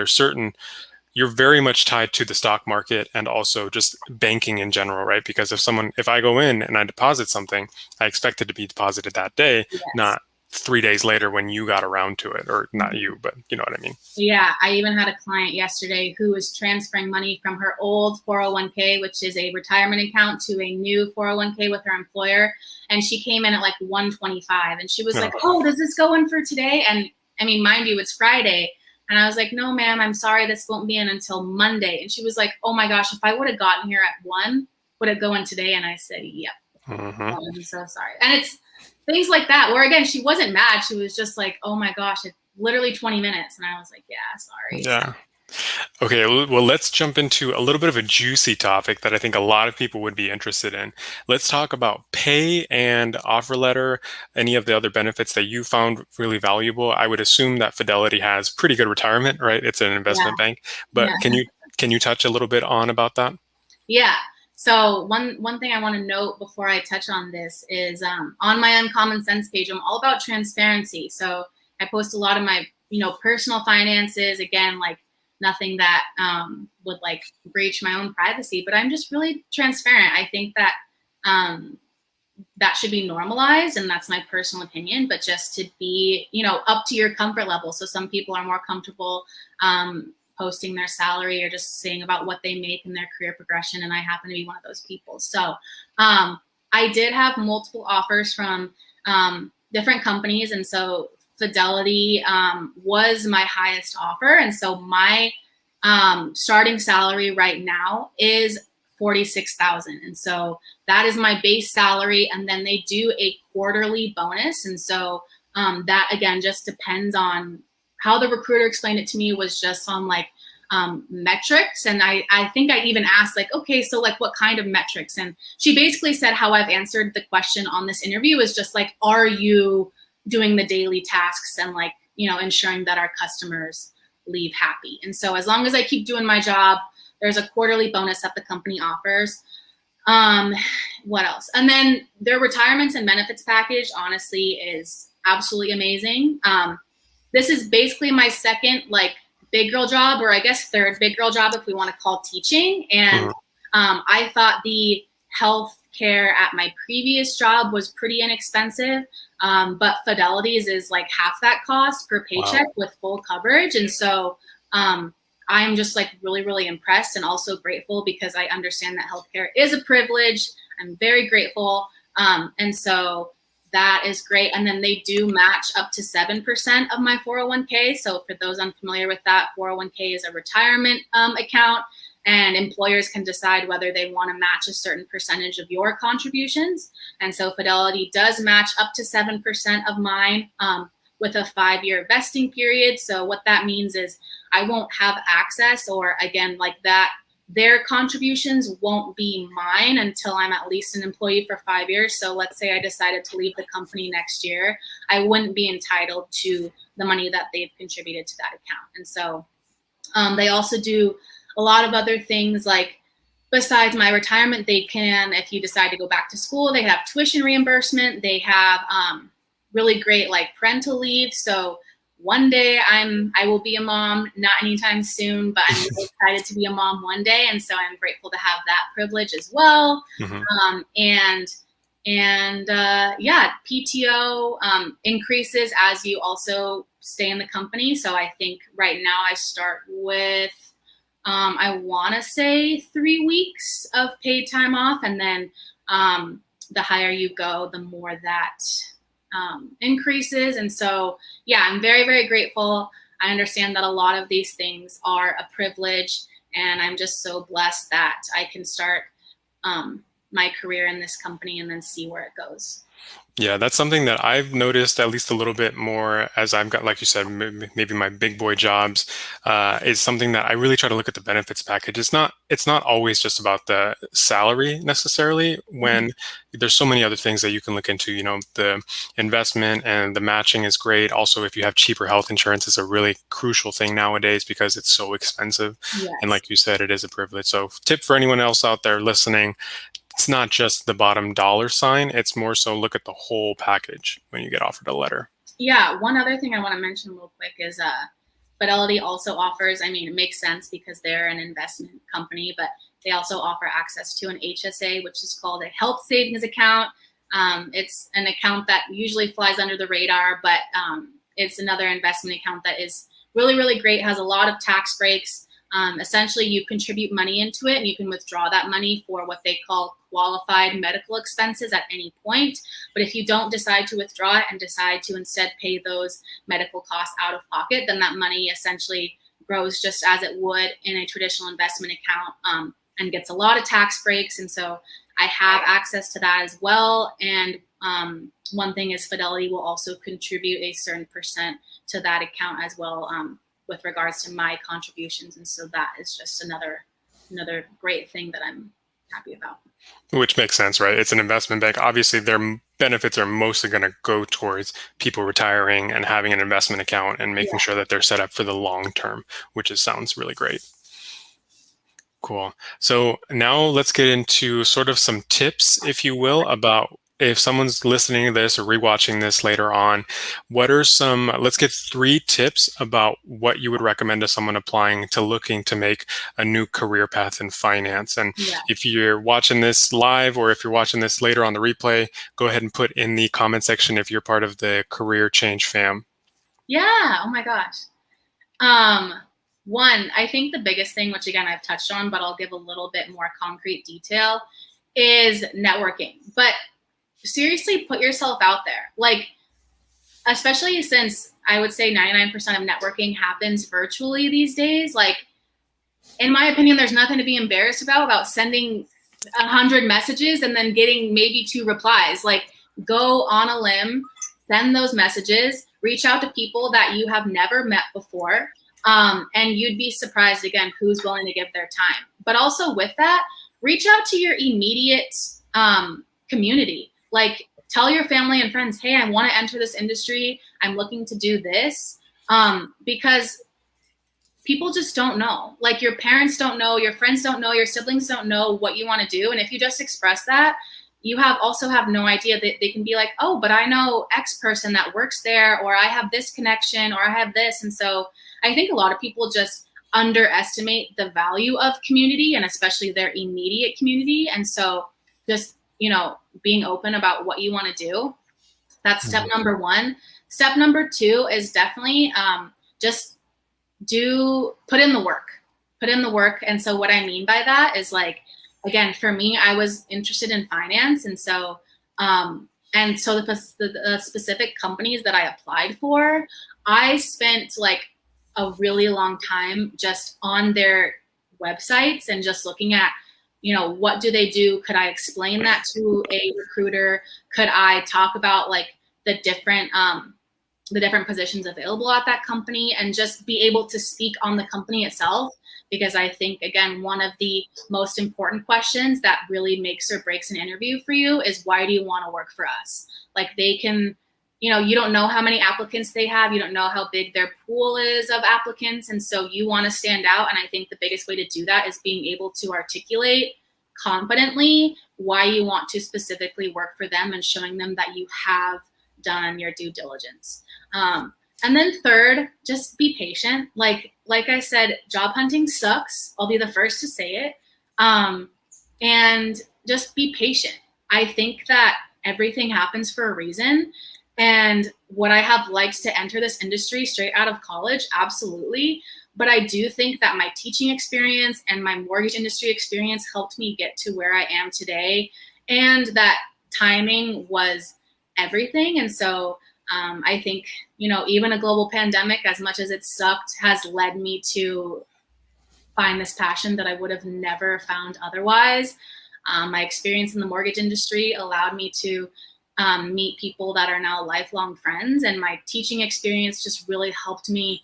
You're very much tied to the stock market and also just banking in general, right? Because if I go in and I deposit something, I expect it to be deposited that day, not 3 days later when you got around to it, or not you, but you know what I mean? Yeah, I even had a client yesterday who was transferring money from her old 401k, which is a retirement account, to a new 401k with her employer. And she came in at like 125 and she was like, oh, does this go in for today? And I mean, mind you, it's Friday. And I was like, no, ma'am, I'm sorry, this won't be in until Monday. And she was like, oh my gosh, if I would have gotten here at 1, would it go in today? And I said, yep. Oh, I'm so sorry. And it's things like that where, again, she wasn't mad. She was just like, oh my gosh, it's literally 20 minutes. And I was like, yeah, sorry. Yeah. Okay, well, let's jump into a little bit of a juicy topic that I think a lot of people would be interested in. Let's talk about pay and offer letter, any of the other benefits that you found really valuable. I would assume that Fidelity has pretty good retirement, right? It's an investment bank, but can you touch a little bit about that? Yeah. So one thing I want to note before I touch on this is on my Uncommon Sense page, I'm all about transparency. So I post a lot of my, personal finances, again, like nothing that would like breach my own privacy, but I'm just really transparent. I think that that should be normalized, and that's my personal opinion, but just to be, up to your comfort level. So some people are more comfortable posting their salary or just saying about what they make in their career progression. And I happen to be one of those people. So I did have multiple offers from different companies. And so Fidelity was my highest offer. And so my starting salary right now is 46,000. And so that is my base salary. And then they do a quarterly bonus. And so that again just depends on how the recruiter explained it to me, was just on like metrics. And I think I even asked like, okay, so like what kind of metrics? And she basically said how I've answered the question on this interview is just like, are you doing the daily tasks and like, ensuring that our customers leave happy? And so as long as I keep doing my job, there's a quarterly bonus that the company offers. What else? And then their retirements and benefits package, honestly, is absolutely amazing. This is basically my second like big girl job, or I guess third big girl job if we want to call teaching. And I thought the health care at my previous job was pretty inexpensive, but Fidelity's is like half that cost per paycheck with full coverage. And so I'm just like really, really impressed and also grateful because I understand that healthcare is a privilege. I'm very grateful. And so that is great. And then they do match up to 7% of my 401k. So for those unfamiliar with that, 401k is a retirement account, and employers can decide whether they want to match a certain percentage of your contributions. And so Fidelity does match up to 7% of mine with a 5-year vesting period. So what that means is I won't have access, or again, like that, their contributions won't be mine until I'm at least an employee for 5 years. So let's say I decided to leave the company next year, I wouldn't be entitled to the money that they've contributed to that account. And so they also do a lot of other things, like besides my retirement, they can, if you decide to go back to school, they have tuition reimbursement. They have really great like parental leave. So one day I will be a mom, not anytime soon, but I'm really excited to be a mom one day. And so I'm grateful to have that privilege as well. Yeah, PTO increases as you also stay in the company. So I think right now I start with, I want to say 3 weeks of paid time off. And then the higher you go, the more that increases. And so, yeah, I'm very, very grateful. I understand that a lot of these things are a privilege, and I'm just so blessed that I can start my career in this company and then see where it goes. Yeah, that's something that I've noticed at least a little bit more as I've got, like you said, maybe my big boy jobs, is something that I really try to look at the benefits package. It's not always just about the salary necessarily, when there's so many other things that you can look into. The investment and the matching is great. Also, if you have cheaper health insurance, is a really crucial thing nowadays because it's so expensive. Yes. And like you said, it is a privilege. So tip for anyone else out there listening, it's not just the bottom dollar sign. It's more so look at the whole package when you get offered a letter. Yeah. One other thing I want to mention real quick is Fidelity also offers, I mean, it makes sense because they're an investment company, but they also offer access to an HSA, which is called a health savings account. It's an account that usually flies under the radar, but it's another investment account that is really, really great, has a lot of tax breaks. Essentially, you contribute money into it and you can withdraw that money for what they call qualified medical expenses at any point. But if you don't decide to withdraw it and decide to instead pay those medical costs out of pocket, then that money essentially grows just as it would in a traditional investment account, and gets a lot of tax breaks. And so I have access to that as well. And one thing is Fidelity will also contribute a certain percent to that account as well, with regards to my contributions. And so that is just another great thing that I'm happy about. Which makes sense, right? It's an investment bank. Obviously, their benefits are mostly going to go towards people retiring and having an investment account and making sure that they're set up for the long term, which sounds really great. Cool. So now let's get into sort of some tips, if you will, about if someone's listening to this or rewatching this later on, let's get 3 tips about what you would recommend to someone looking to make a new career path in finance. And if you're watching this live or if you're watching this later on the replay, go ahead and put in the comment section if you're part of the Career Change fam. Yeah. Oh my gosh. One, I think the biggest thing, which again, I've touched on, but I'll give a little bit more concrete detail, is networking. But seriously, put yourself out there. Like, especially since I would say 99% of networking happens virtually these days. Like, in my opinion, there's nothing to be embarrassed about sending 100 messages and then getting maybe 2 replies. Like, go on a limb, send those messages, reach out to people that you have never met before, and you'd be surprised, again, who's willing to give their time. But also with that, reach out to your immediate community. Like, tell your family and friends, hey, I want to enter this industry. I'm looking to do this. Because people just don't know. Like, your parents don't know, your friends don't know, your siblings don't know what you want to do. And if you just express that, you also have no idea that they can be like, oh, but I know X person that works there, or I have this connection, or I have this. And so I think a lot of people just underestimate the value of community, and especially their immediate community. And so just, being open about what you want to do. That's step number 1. Step number 2 is definitely just put in the work. And so what I mean by that is, like, again, for me, I was interested in finance. And so, the specific companies that I applied for, I spent like a really long time just on their websites and just looking at, what do they do? Could I explain that to a recruiter? Could I talk about like the different positions available at that company, and just be able to speak on the company itself? Because I think, again, one of the most important questions that really makes or breaks an interview for you is, why do you want to work for us? Like, they can, you don't know how many applicants they have. You don't know how big their pool is of applicants. And so you want to stand out. And I think the biggest way to do that is being able to articulate confidently why you want to specifically work for them, and showing them that you have done your due diligence. And then third, just be patient. Like I said, job hunting sucks. I'll be the first to say it. And just be patient. I think that everything happens for a reason. And would I have liked to enter this industry straight out of college? Absolutely. But I do think that my teaching experience and my mortgage industry experience helped me get to where I am today. And that timing was everything. And so I think, even a global pandemic, as much as it sucked, has led me to find this passion that I would have never found otherwise. My experience in the mortgage industry allowed me to meet people that are now lifelong friends. And my teaching experience just really helped me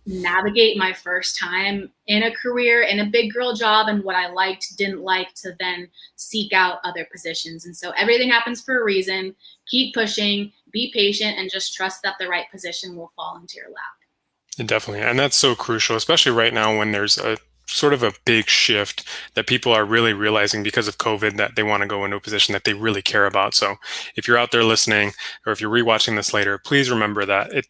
navigate my first time in a career, in a big girl job, and what I liked, didn't like, to then seek out other positions. And so everything happens for a reason. Keep pushing, be patient, and just trust that the right position will fall into your lap. Definitely. And that's so crucial, especially right now when there's a sort of a big shift that people are really realizing because of COVID, that they want to go into a position that they really care about. So if you're out there listening, or if you're rewatching this later, please remember that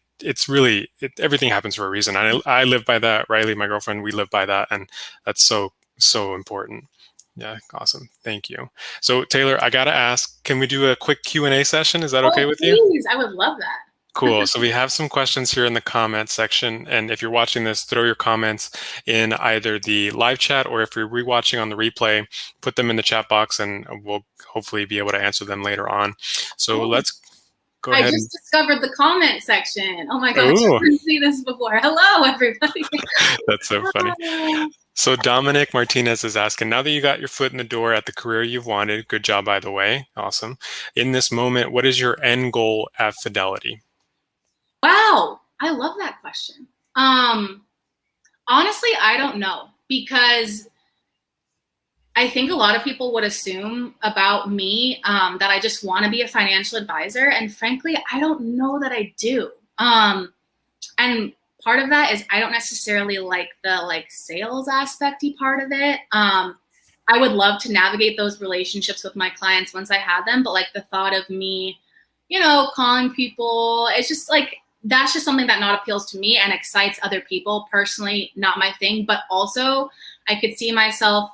everything happens for a reason. I live by that. Riley, my girlfriend, we live by that. And that's so, so important. Yeah. Awesome. Thank you. So Taylor, I got to ask, can we do a quick Q&A session? Is that okay with you? Please, I would love that. Cool. So we have some questions here in the comments section. And if you're watching this, throw your comments in either the live chat, or if you're rewatching on the replay, put them in the chat box, and we'll hopefully be able to answer them later on. So let's go ahead. I just discovered the comment section. Oh my gosh, I didn't see this before. Hello, everybody. That's so funny. So Dominic Martinez is asking, now that you got your foot in the door at the career you've wanted, good job, by the way, awesome. In this moment, what is your end goal at Fidelity? Wow, I love that question. Honestly, I don't know, because I think a lot of people would assume about me that I just want to be a financial advisor. And frankly, I don't know that I do. And part of that is I don't necessarily like the sales aspect-y part of it. I would love to navigate those relationships with my clients once I had them. But the thought of me, calling people, it's just that's just something that not appeals to me and excites other people. Personally, not my thing. But also, I could see myself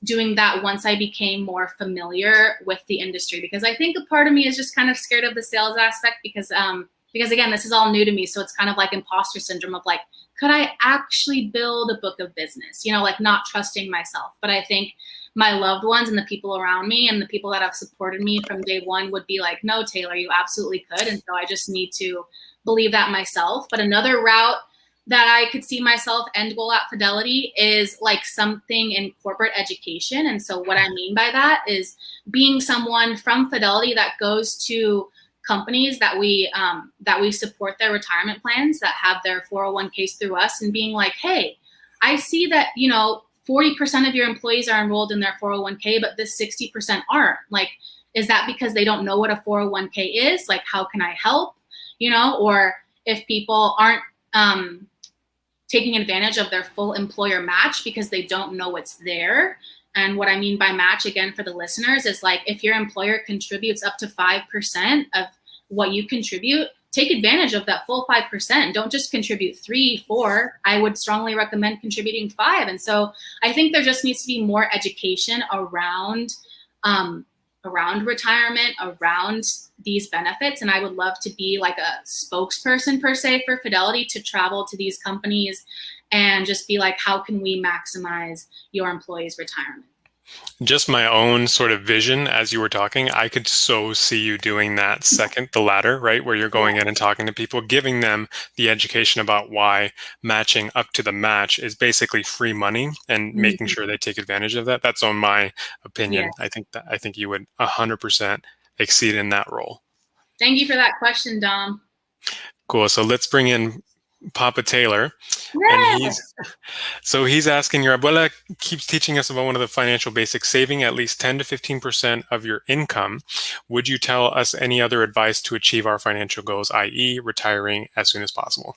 doing that once I became more familiar with the industry, because I think a part of me is just kind of scared of the sales aspect, because again, this is all new to me. So it's kind of like imposter syndrome of could I actually build a book of business? Not trusting myself. But I think my loved ones and the people around me and the people that have supported me from day one would be like, no, Taylor, you absolutely could. And so I just need to believe that myself. But another route that I could see myself end goal at Fidelity is like something in corporate education. And so what I mean by that is being someone from Fidelity that goes to companies that we support their retirement plans, that have their 401ks through us, and being like, hey, I see that, 40% of your employees are enrolled in their 401k, but this 60% aren't. Like, is that because they don't know what a 401k is? Like, how can I help? Or if people aren't taking advantage of their full employer match because they don't know what's there. And what I mean by match, again, for the listeners, is like if your employer contributes up to 5% of what you contribute, take advantage of that full 5%. Don't just contribute 3, 4. I would strongly recommend contributing 5. And so I think there just needs to be more education around retirement, around these benefits. And I would love to be like a spokesperson per se for Fidelity, to travel to these companies and just be like, how can we maximize your employees' retirement? Just my own sort of vision as you were talking, I could so see you doing that second, the latter, right? Where you're going in and talking to people, giving them the education about why matching up to the match is basically free money, and making sure they take advantage of that. That's on my opinion. Yeah. I think you would 100% exceed in that role. Thank you for that question, Dom. Cool. So let's bring in Papa Taylor. Yes. And he's asking, your abuela keeps teaching us about one of the financial basics, saving at least 10 to 15% of your income. Would you tell us any other advice to achieve our financial goals, i.e. retiring as soon as possible?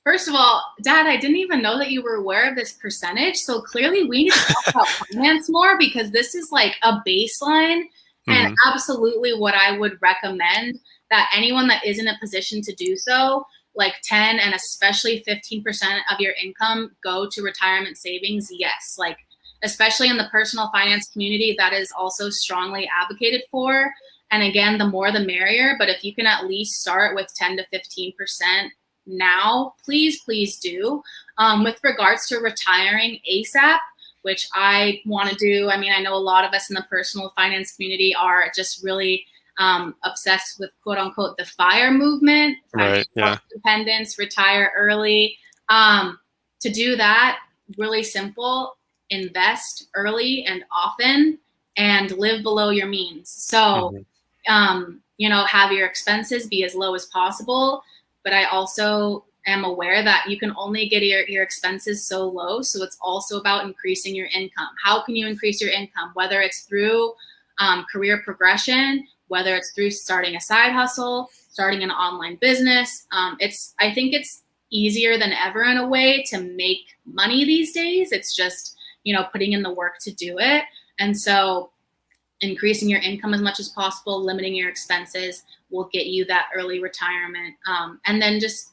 First of all, Dad, I didn't even know that you were aware of this percentage. So clearly we need to talk about finance more, because this is like a baseline, and absolutely what I would recommend that anyone that is in a position to do so, like 10 and especially 15% of your income go to retirement savings. Yes, like especially in the personal finance community, that is also strongly advocated for. And again, the more the merrier, but if you can at least start with 10 to 15% now, please do. With regards to retiring ASAP, which I want to do, I mean, I know a lot of us in the personal finance community are just really obsessed with quote unquote the FIRE movement, right? Yeah. Independence, retire early. To do that, really simple: invest early and often, and live below your means. So, have your expenses be as low as possible. But I also am aware that you can only get your expenses so low. So it's also about increasing your income. How can you increase your income? Whether it's through career progression, whether it's through starting a side hustle, starting an online business. I think it's easier than ever in a way to make money these days. It's just, putting in the work to do it. And so increasing your income as much as possible, limiting your expenses will get you that early retirement. And then just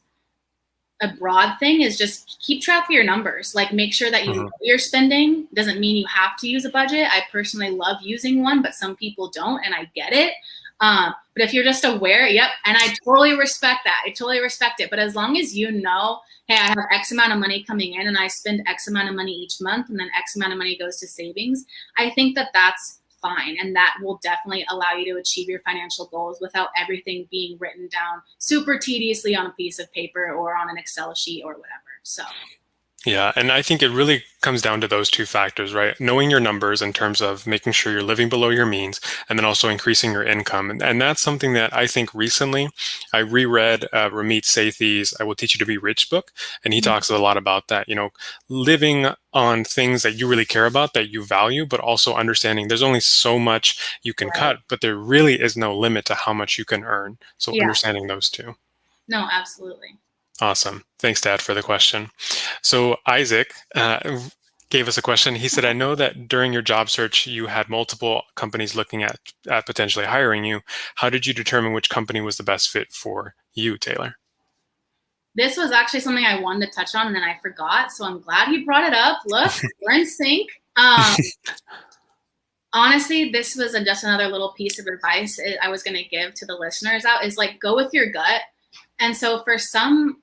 a broad thing is just keep track of your numbers. Like, make sure that you know what you're spending. Doesn't mean you have to use a budget. I personally love using one, but some people don't, and I get it. But if you're just aware, yep, and I totally respect that. I totally respect it. But as long as you know, hey, I have X amount of money coming in and I spend X amount of money each month, and then X amount of money goes to savings, I think that that's fine. And that will definitely allow you to achieve your financial goals without everything being written down super tediously on a piece of paper or on an Excel sheet or whatever. So. Yeah, and I think it really comes down to those two factors, right? Knowing your numbers in terms of making sure you're living below your means, and then also increasing your income. And that's something that I think recently I reread Ramit Sethi's I Will Teach You to Be Rich book, and he talks a lot about that, living on things that you really care about, that you value, but also understanding there's only so much you can cut, but there really is no limit to how much you can earn. So understanding those two. No, absolutely. Awesome. Thanks, Dad, for the question. So Isaac gave us a question. He said, I know that during your job search, you had multiple companies looking at potentially hiring you. How did you determine which company was the best fit for you, Taylor? This was actually something I wanted to touch on, and then I forgot. So I'm glad he brought it up. Look, we're in sync. Honestly, this was just another little piece of advice I was going to give to the listeners out, is like, go with your gut. And so for some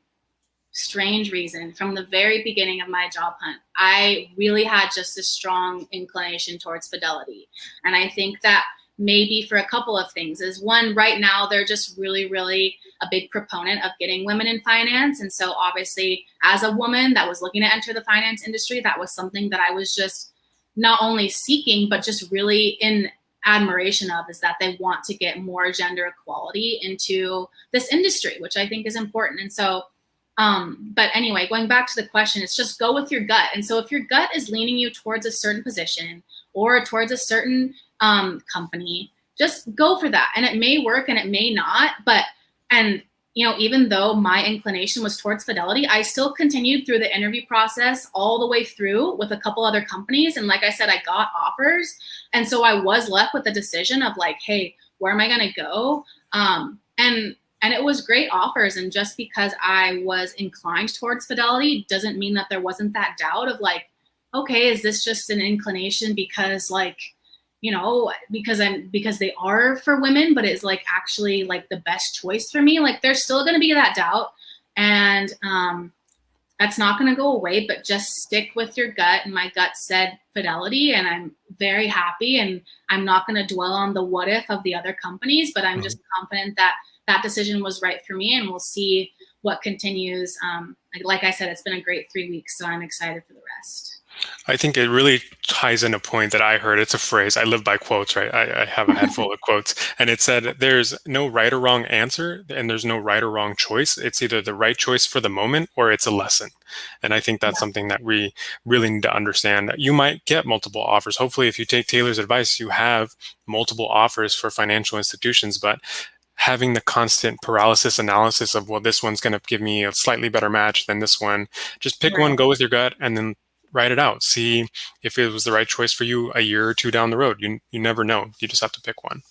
strange reason, from the very beginning of my job hunt, I really had just a strong inclination towards Fidelity. And I think that maybe for a couple of things. Is one, right now they're just really, really a big proponent of getting women in finance. And so obviously as a woman that was looking to enter the finance industry, that was something that I was just not only seeking, but just really in admiration of, is that they want to get more gender equality into this industry, which I think is important. And so, but anyway, going back to the question, it's just go with your gut. And so if your gut is leaning you towards a certain position or towards a certain company, just go for that. And it may work and it may not, and even though my inclination was towards Fidelity, I still continued through the interview process all the way through with a couple other companies. And like I said, I got offers. And so I was left with the decision of like, hey, where am I going to go? And it was great offers. And just because I was inclined towards Fidelity doesn't mean that there wasn't that doubt of like, okay, is this just an inclination because like, because they are for women, but it's like actually like the best choice for me. Like there's still going to be that doubt, and that's not going to go away, but just stick with your gut. And my gut said Fidelity, and I'm very happy, and I'm not going to dwell on the what if of the other companies, but I'm just confident that that decision was right for me, and we'll see what continues. Like I said, it's been a great 3 weeks, so I'm excited for the rest. I think it really ties in a point that I heard. It's a phrase. I live by quotes, right? I have a head full of quotes. And it said, there's no right or wrong answer, and there's no right or wrong choice. It's either the right choice for the moment or it's a lesson. And I think that's something that we really need to understand. You might get multiple offers. Hopefully, if you take Taylor's advice, you have multiple offers for financial institutions, but having the constant paralysis analysis of, well, this one's going to give me a slightly better match than this one. Just pick one, go with your gut, and then write it out. See if it was the right choice for you a year or two down the road. You never know. You just have to pick one.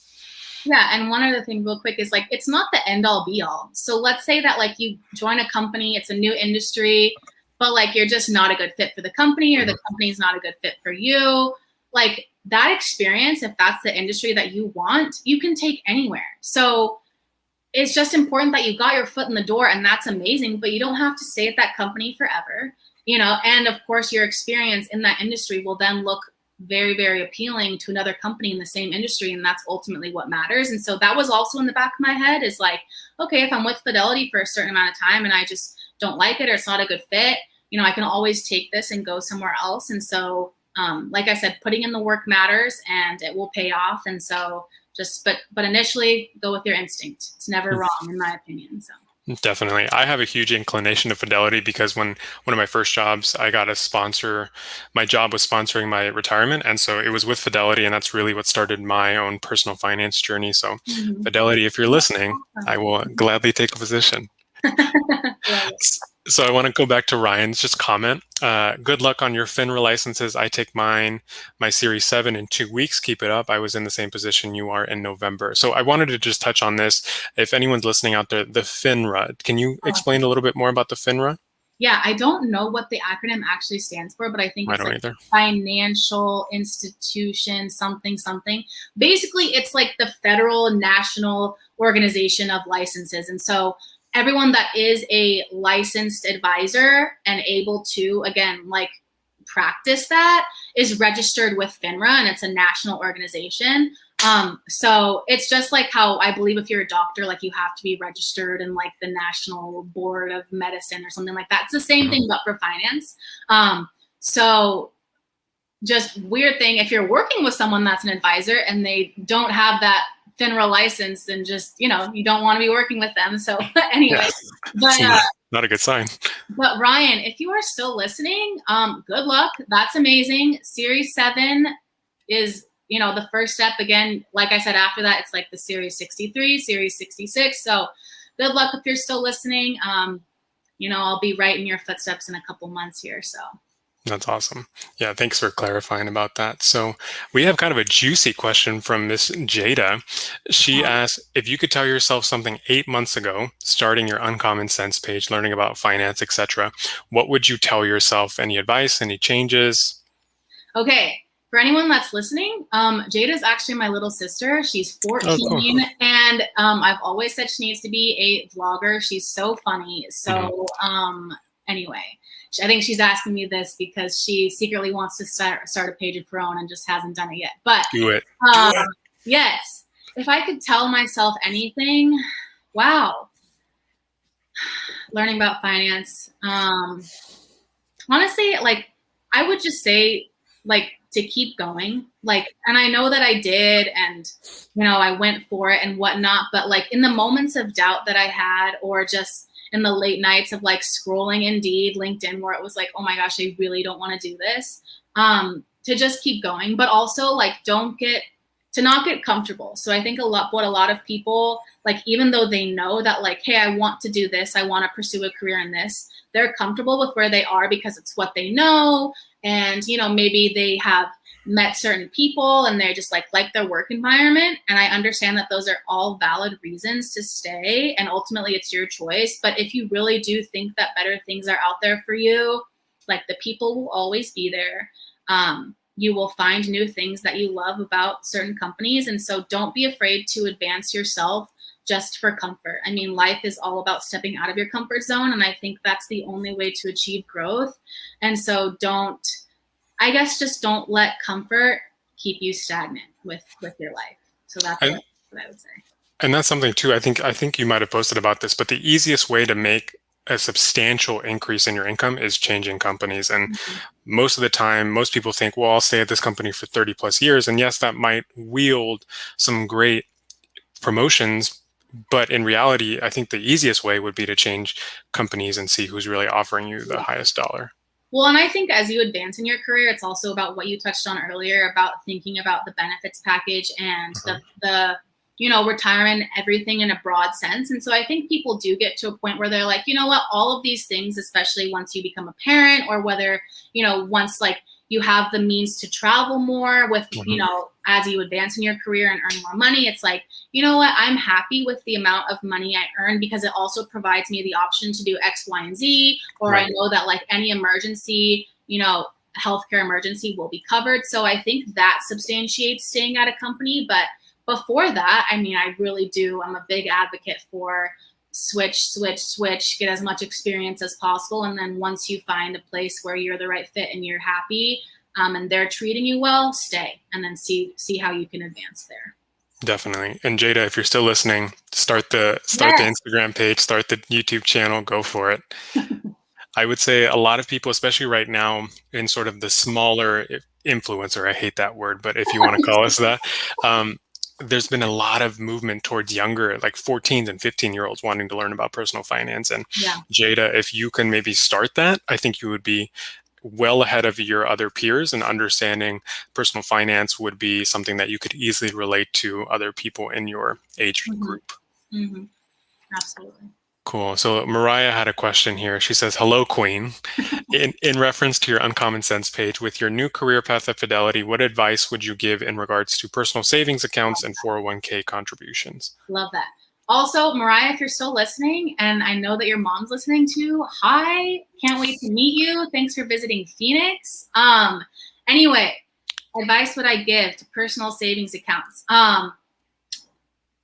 Yeah, and one other thing real quick is like, it's not the end all be all. So let's say that like you join a company, it's a new industry, but like you're just not a good fit for the company, or the company's not a good fit for you. Like that experience, if that's the industry that you want, you can take anywhere. So it's just important that you got your foot in the door, and that's amazing, but you don't have to stay at that company forever. And of course your experience in that industry will then look very, very appealing to another company in the same industry. And that's ultimately what matters. And so that was also in the back of my head, is like, okay, if I'm with Fidelity for a certain amount of time and I just don't like it, or it's not a good fit, I can always take this and go somewhere else. And so, like I said, putting in the work matters, and it will pay off. And so but initially go with your instinct. It's never wrong, in my opinion. So. Definitely. I have a huge inclination to Fidelity because when one of my first jobs, I got a sponsor. My job was sponsoring my retirement. And so it was with Fidelity, and that's really what started my own personal finance journey. So Fidelity, if you're listening, I will gladly take a position. So I want to go back to Ryan's just comment. Good luck on your FINRA licenses. I take my Series 7 in 2 weeks. Keep it up. I was in the same position you are in November. So I wanted to just touch on this. If anyone's listening out there, the FINRA, can you explain a little bit more about the FINRA? Yeah, I don't know what the acronym actually stands for, but I think it's like financial institution, something. Basically, it's like the federal national organization of licenses. And so everyone that is a licensed advisor and able to, again, like practice that is registered with FINRA, and it's a national organization. So it's just like how I believe if you're a doctor, like you have to be registered in like the National Board of Medicine or something like that. It's the same thing, but for finance. So just weird thing, if you're working with someone that's an advisor and they don't have that FINRA license, then just, you don't want to be working with them. So anyway, but not a good sign. But Ryan, if you are still listening, good luck. That's amazing. Series 7 is, the first step. Again, like I said, after that, it's like the Series 63, Series 66. So good luck if you're still listening. I'll be right in your footsteps in a couple months here. So. That's awesome. Yeah, thanks for clarifying about that. So we have kind of a juicy question from Miss Jada. She asked, if you could tell yourself something 8 months ago, starting your Uncommon Sense page, learning about finance, etc., what would you tell yourself? Any advice, any changes? Okay. For anyone that's listening, Jada is actually my little sister. She's 14, and I've always said she needs to be a vlogger. She's so funny. So anyway, I think she's asking me this because she secretly wants to start a page of her own and just hasn't done it yet. But do it. Yes. If I could tell myself anything, wow. Learning about finance. Honestly, like, I would just say, like, to keep going. Like, and I know that I did, and, I went for it and whatnot, but like in the moments of doubt that I had, or just in the late nights of like scrolling Indeed, LinkedIn, where it was like, oh my gosh, I really don't want to do this, to just keep going, but also like to not get comfortable. So I think what a lot of people, like, even though they know that like, hey, I want to do this, I want to pursue a career in this, they're comfortable with where they are because it's what they know. And, maybe they have met certain people and they're just like their work environment. And I understand that those are all valid reasons to stay. And ultimately it's your choice. But if you really do think that better things are out there for you, like, the people will always be there. You will find new things that you love about certain companies. And so don't be afraid to advance yourself just for comfort. I mean, life is all about stepping out of your comfort zone. And I think that's the only way to achieve growth. And so just don't let comfort keep you stagnant with your life. So that's what I would say. And that's something too. I think you might have posted about this, but the easiest way to make a substantial increase in your income is changing companies. And most of the time, most people think, well, I'll stay at this company for 30 plus years. And yes, that might wield some great promotions. But in reality, I think the easiest way would be to change companies and see who's really offering you the highest dollar. Well, and I think as you advance in your career, it's also about what you touched on earlier about thinking about the benefits package and the retirement, everything in a broad sense. And so I think people do get to a point where they're like, you know what, all of these things, especially once you become a parent, or whether, once like you have the means to travel more with, as you advance in your career and earn more money, it's like, you know what, I'm happy with the amount of money I earn because it also provides me the option to do X, Y, and Z, or right. I know that like any emergency, healthcare emergency will be covered. So I think that substantiates staying at a company. But before that, I mean, I really do. I'm a big advocate for switch, get as much experience as possible. And then once you find a place where you're the right fit and you're happy, and they're treating you well, stay, and then see how you can advance there. Definitely. And Jada, if you're still listening, start the Instagram page, start the YouTube channel, go for it. I would say a lot of people, especially right now in sort of the smaller influencer, I hate that word, but if you want to call us that, there's been a lot of movement towards younger, like 14 and 15-year-olds wanting to learn about personal finance. And Jada, if you can maybe start that, I think you would be well ahead of your other peers, and understanding personal finance would be something that you could easily relate to other people in your age group. Absolutely. Cool. So Mariah had a question here. She says, hello, Queen. In reference to your Uncommon Sense page, with your new career path at Fidelity, what advice would you give in regards to personal savings accounts and 401k contributions? Love that. Also, Mariah, if you're still listening, and I know that your mom's listening too, hi, can't wait to meet you. Thanks for visiting Phoenix. Anyway, advice would I give to personal savings accounts?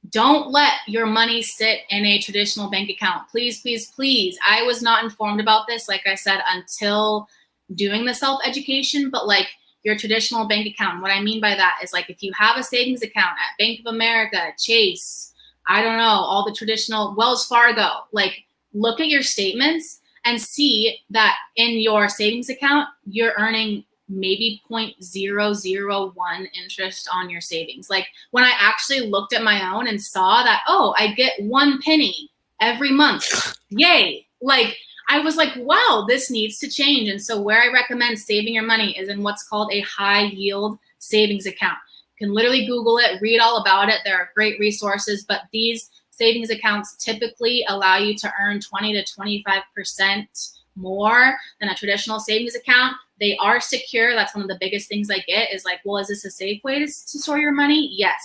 Don't let your money sit in a traditional bank account. Please, please, please. I was not informed about this, like I said, until doing the self-education, but like your traditional bank account. What I mean by that is like if you have a savings account at Bank of America, Chase, I don't know, all the traditional Wells Fargo, like look at your statements and see that in your savings account, you're earning maybe 0.001 interest on your savings. Like when I actually looked at my own and saw that, oh, I get 1 penny every month. Yay. Like I was like, wow, this needs to change. And so where I recommend saving your money is in what's called a high yield savings account. You can literally Google it, read all about it. There are great resources, but these savings accounts typically allow you to earn 20 to 25% more than a traditional savings account. They are secure. That's one of the biggest things I get is like, well, is this a safe way to store your money? Yes.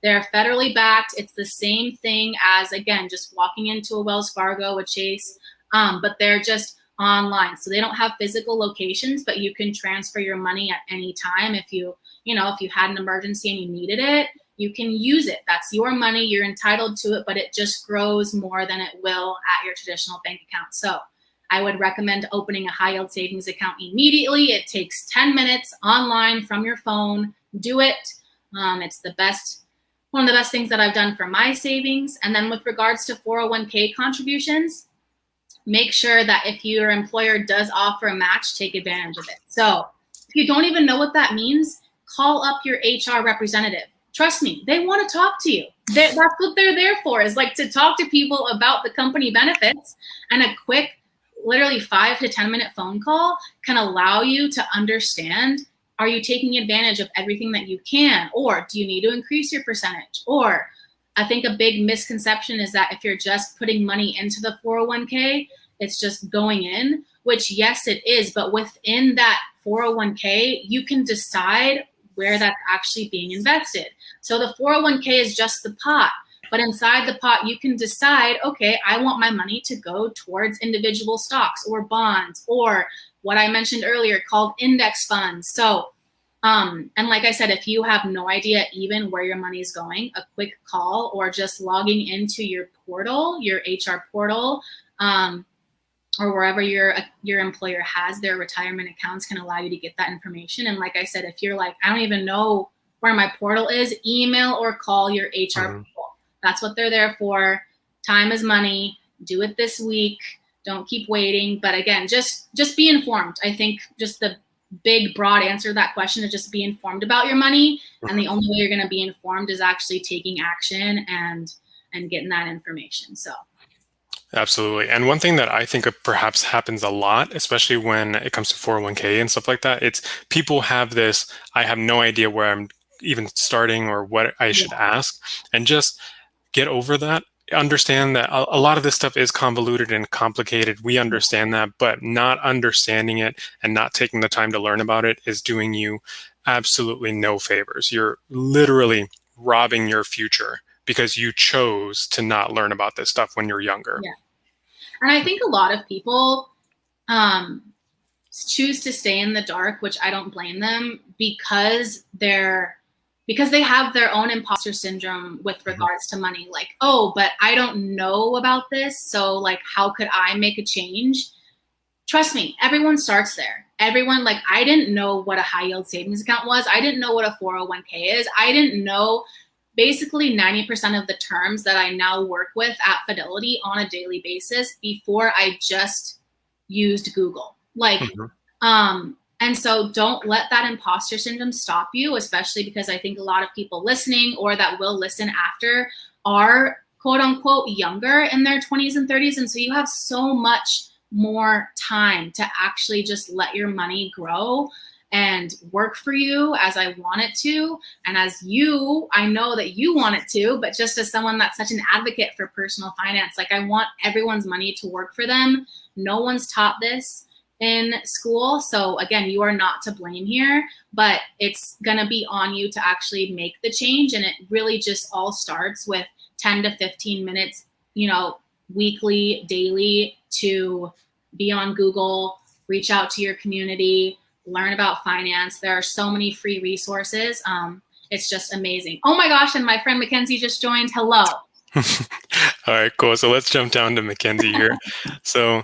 They're federally backed. It's the same thing as, again, just walking into a Wells Fargo, a Chase, but they're just online. So they don't have physical locations, but you can transfer your money at any time. If you had an emergency and you needed it, you can use it. That's your money. You're entitled to it, but it just grows more than it will at your traditional bank account. So I would recommend opening a high yield savings account immediately. It takes 10 minutes online from your phone. Do it. It's the best one of the best things that I've done for my savings. And then with regards to 401k contributions, make sure that if your employer does offer a match, take advantage of it. So if you don't even know what that means, call up your HR representative. Trust me, they want to talk to you. That's what they're there for, is like to talk to people about the company benefits. And a quick, literally 5 to 10 minute phone call can allow you to understand, are you taking advantage of everything that you can? Or do you need to increase your percentage? Or I think a big misconception is that if you're just putting money into the 401k, it's just going in, which yes, it is. But within that 401k, you can decide where that's actually being invested. So the 401k is just the pot, but inside the pot, you can decide, okay, I want my money to go towards individual stocks or bonds, or what I mentioned earlier called index funds. So, and like I said, if you have no idea even where your money is going, a quick call or just logging into your portal, your HR portal, or wherever your employer has their retirement accounts, can allow you to get that information. And like I said, if you're like, I don't even know where my portal is, email or call your HR people. That's what they're there for. Time is money. Do it this week. Don't keep waiting. But again, just be informed. I think just the big, broad answer to that question is just be informed about your money. And the only way you're going to be informed is actually taking action and getting that information. So. Absolutely. And one thing that I think perhaps happens a lot, especially when it comes to 401k and stuff like that, it's people have this, I have no idea where I'm even starting or what I should ask, and just get over that. Understand that a lot of this stuff is convoluted and complicated. We understand that, but not understanding it and not taking the time to learn about it is doing you absolutely no favors. You're literally robbing your future because you chose to not learn about this stuff when you're younger. Yeah. And I think a lot of people choose to stay in the dark, which I don't blame them, because they have their own imposter syndrome with regards to money. Like, oh, but I don't know about this, so like, how could I make a change? Trust me, everyone starts there. Everyone, like, I didn't know what a high yield savings account was. I didn't know what a 401k is. I didn't know basically 90% of the terms that I now work with at Fidelity on a daily basis before I just used Google. Like, and so don't let that imposter syndrome stop you, especially because I think a lot of people listening or that will listen after are quote unquote younger in their 20s and 30s. And so you have so much more time to actually just let your money grow and work for you as I want it to. And as I know that you want it to, but just as someone that's such an advocate for personal finance, like I want everyone's money to work for them. No one's taught this in school. So again, you are not to blame here, but it's going to be on you to actually make the change. And it really just all starts with 10 to 15 minutes, weekly, daily, to be on Google, reach out to your community, learn about finance. There are so many free resources. It's just amazing. Oh my gosh. And my friend Mackenzie just joined. Hello. All right, cool. So let's jump down to Mackenzie here. So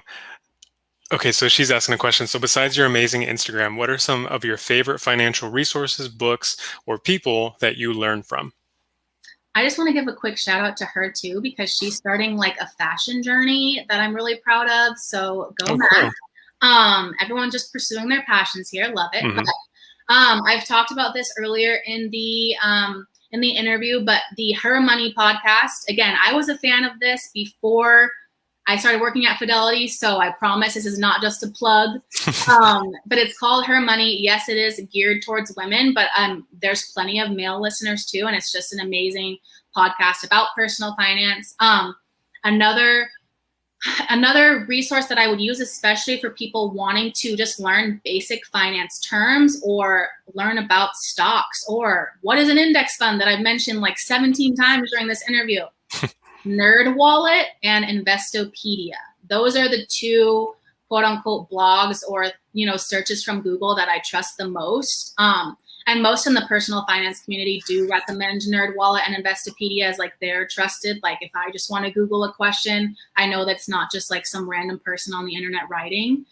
she's asking a question. So besides your amazing Instagram, what are some of your favorite financial resources, books, or people that you learn from? I just want to give a quick shout out to her too, because she's starting like a fashion journey that I'm really proud of. So go Mac. Cool. Everyone just pursuing their passions here. Love it. But, I've talked about this earlier in the interview, but the Her Money podcast, again, I was a fan of this before I started working at Fidelity, so I promise this is not just a plug, but it's called Her Money. Yes, it is geared towards women, but there's plenty of male listeners too, and it's just an amazing podcast about personal finance. Another resource that I would use, especially for people wanting to just learn basic finance terms or learn about stocks or what is an index fund that I've mentioned like 17 times during this interview. Nerd Wallet and Investopedia. Those are the two quote unquote blogs or, searches from Google that I trust the most. And most in the personal finance community do recommend Nerd Wallet and Investopedia as like they're trusted. Like if I just want to Google a question, I know that's not just like some random person on the internet writing.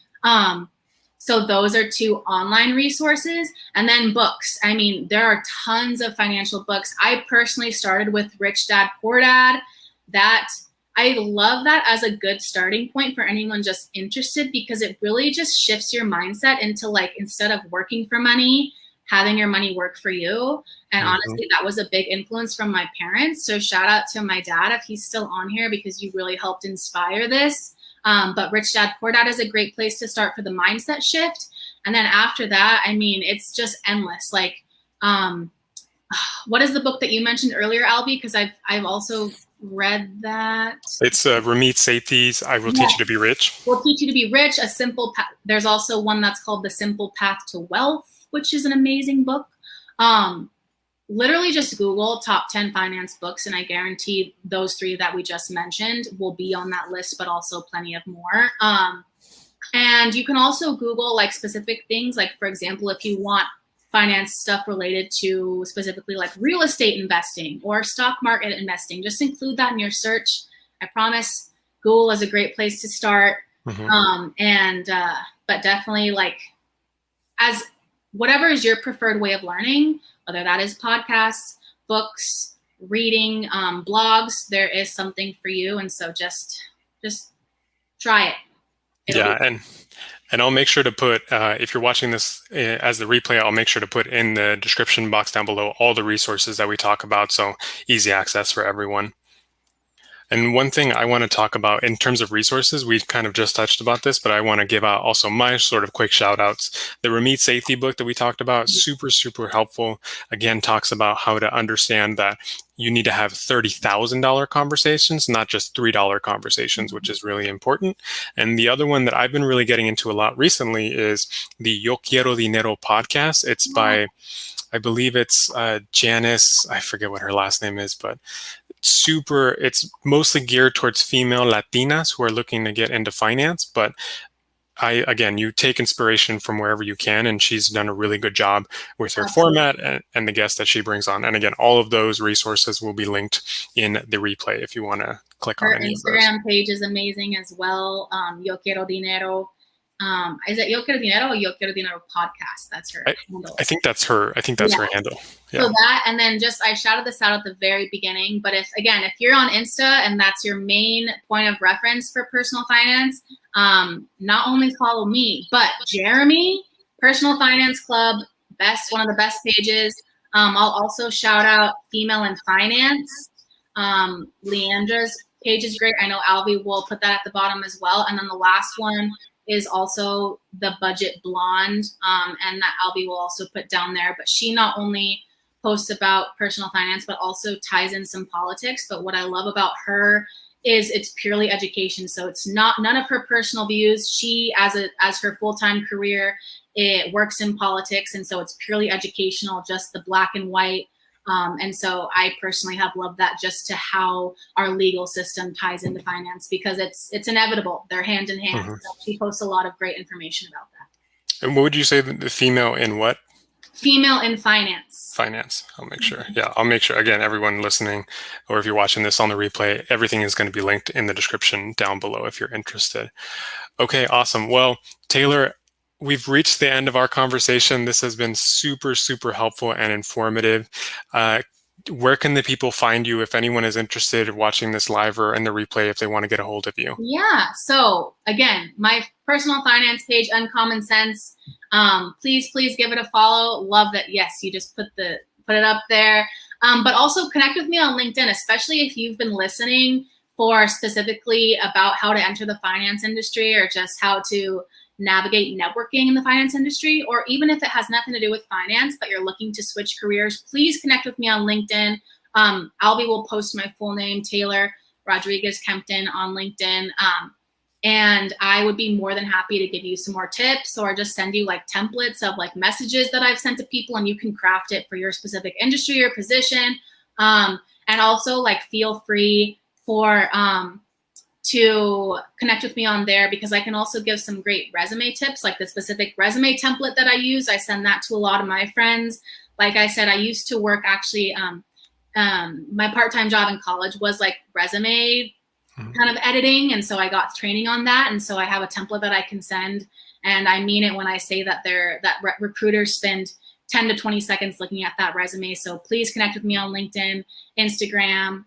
So those are 2 online resources. And then books. I mean, there are tons of financial books. I personally started with Rich Dad Poor Dad. I love that as a good starting point for anyone just interested, because it really just shifts your mindset into like, instead of working for money, having your money work for you. And honestly, that was a big influence from my parents. So shout out to my dad if he's still on here, because you really helped inspire this. But Rich Dad Poor Dad is a great place to start for the mindset shift. And then after that, I mean, it's just endless. Like, what is the book that you mentioned earlier, Alvy? Because I've also read that. It's Ramit Sethi's I Will Teach You to Be Rich. Will Teach You to Be Rich, A Simple Path. There's also one that's called The Simple Path to Wealth, which is an amazing book. Literally just Google top 10 finance books, and I guarantee those 3 that we just mentioned will be on that list, but also plenty of more. And you can also Google like specific things. Like, for example, if you want finance stuff related to specifically like real estate investing or stock market investing, just include that in your search. I promise Google is a great place to start. But definitely, like, as whatever is your preferred way of learning, whether that is podcasts, books, reading, blogs, there is something for you. And so just try it. And I'll make sure to put, if you're watching this as the replay, I'll make sure to put in the description box down below all the resources that we talk about, so easy access for everyone. And one thing I want to talk about in terms of resources, we've kind of just touched about this, but I want to give out also my sort of quick shout outs. The Ramit Sethi book that we talked about, super, super helpful. Again, talks about how to understand that you need to have $30,000 conversations, not just $3 conversations, which is really important. And the other one that I've been really getting into a lot recently is the Yo Quiero Dinero podcast. It's by, I believe it's Janice, I forget what her last name is, but it's mostly geared towards female Latinas who are looking to get into finance. But again, you take inspiration from wherever you can, and she's done a really good job with her format and the guests that she brings on. And again, all of those resources will be linked in the replay if you want to click on any of those. Her Instagram page is amazing as well. Yo Quiero Dinero. Is it Yo Quiero Dinero or Yo Quiero Dinero podcast? That's her handle. I think that's her. I think that's her handle. Yeah. So that, and then I shouted this out at the very beginning, but if you're on Insta and that's your main point of reference for personal finance, not only follow me, but Jeremy, Personal Finance Club, one of the best pages. I'll also shout out Female in Finance. Leandra's page is great. I know Alvy will put that at the bottom as well. And then the last one is also the Budget Blonde, and that Alvy will also put down there. But she not only posts about personal finance, but also ties in some politics. But what I love about her is it's purely education. So it's none of her personal views. She, as her full-time career, it works in politics, and so it's purely educational, just the black and white. And so I personally have loved that, just to how our legal system ties into finance, because it's inevitable. They're hand in hand. So she posts a lot of great information about that. And what would you say the female in what? Female in finance. Finance. I'll make sure. Yeah, I'll make sure. Again, everyone listening, or if you're watching this on the replay, everything is going to be linked in the description down below if you're interested. Okay, awesome. Well, Taylor, we've reached the end of our conversation. This has been super, super helpful and informative. Where can the people find you if anyone is interested in watching this live or in the replay, if they want to get a hold of you? Yeah. So again, my personal finance page, Uncommon Sense. Please give it a follow. Love that. Yes, you just put it up there. But also connect with me on LinkedIn, especially if you've been listening for specifically about how to enter the finance industry, or just how to navigate networking in the finance industry, or even if it has nothing to do with finance, but you're looking to switch careers, please connect with me on LinkedIn. Alvy will post my full name, Taylor Rodriguez Kempton, on LinkedIn. And I would be more than happy to give you some more tips, or just send you like templates of like messages that I've sent to people, and you can craft it for your specific industry or position. And also, like, feel free to connect with me on there, because I can also give some great resume tips, like the specific resume template that I use. I send that to a lot of my friends. Like I said, I used to work actually, my part-time job in college was like resume kind of editing. And so I got training on that. And so I have a template that I can send And I mean it when I say that recruiters spend 10 to 20 seconds looking at that resume. So please connect with me on LinkedIn, Instagram,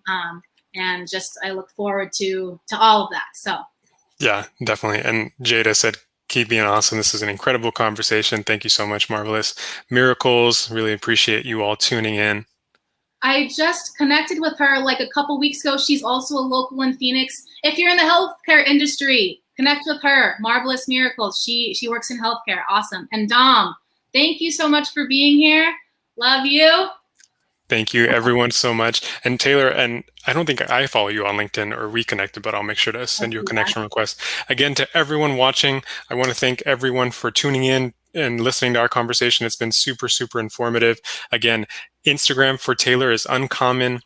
and just I look forward to all of that. So yeah, definitely. And Jada said, keep being awesome. This is an incredible conversation. Thank you so much, Marvelous Miracles. Really appreciate you all tuning in. I just connected with her like a couple weeks ago. She's also a local in Phoenix. If you're in the healthcare industry, connect with her. Marvelous Miracles. She works in healthcare. Awesome. And Dom, thank you so much for being here. Love you. Thank you, everyone, so much. And Taylor, and I don't think I follow you on LinkedIn or we connected, but I'll make sure to send you a connection request. Again, to everyone watching, I want to thank everyone for tuning in and listening to our conversation. It's been super, super informative. Again, Instagram for Taylor is uncommon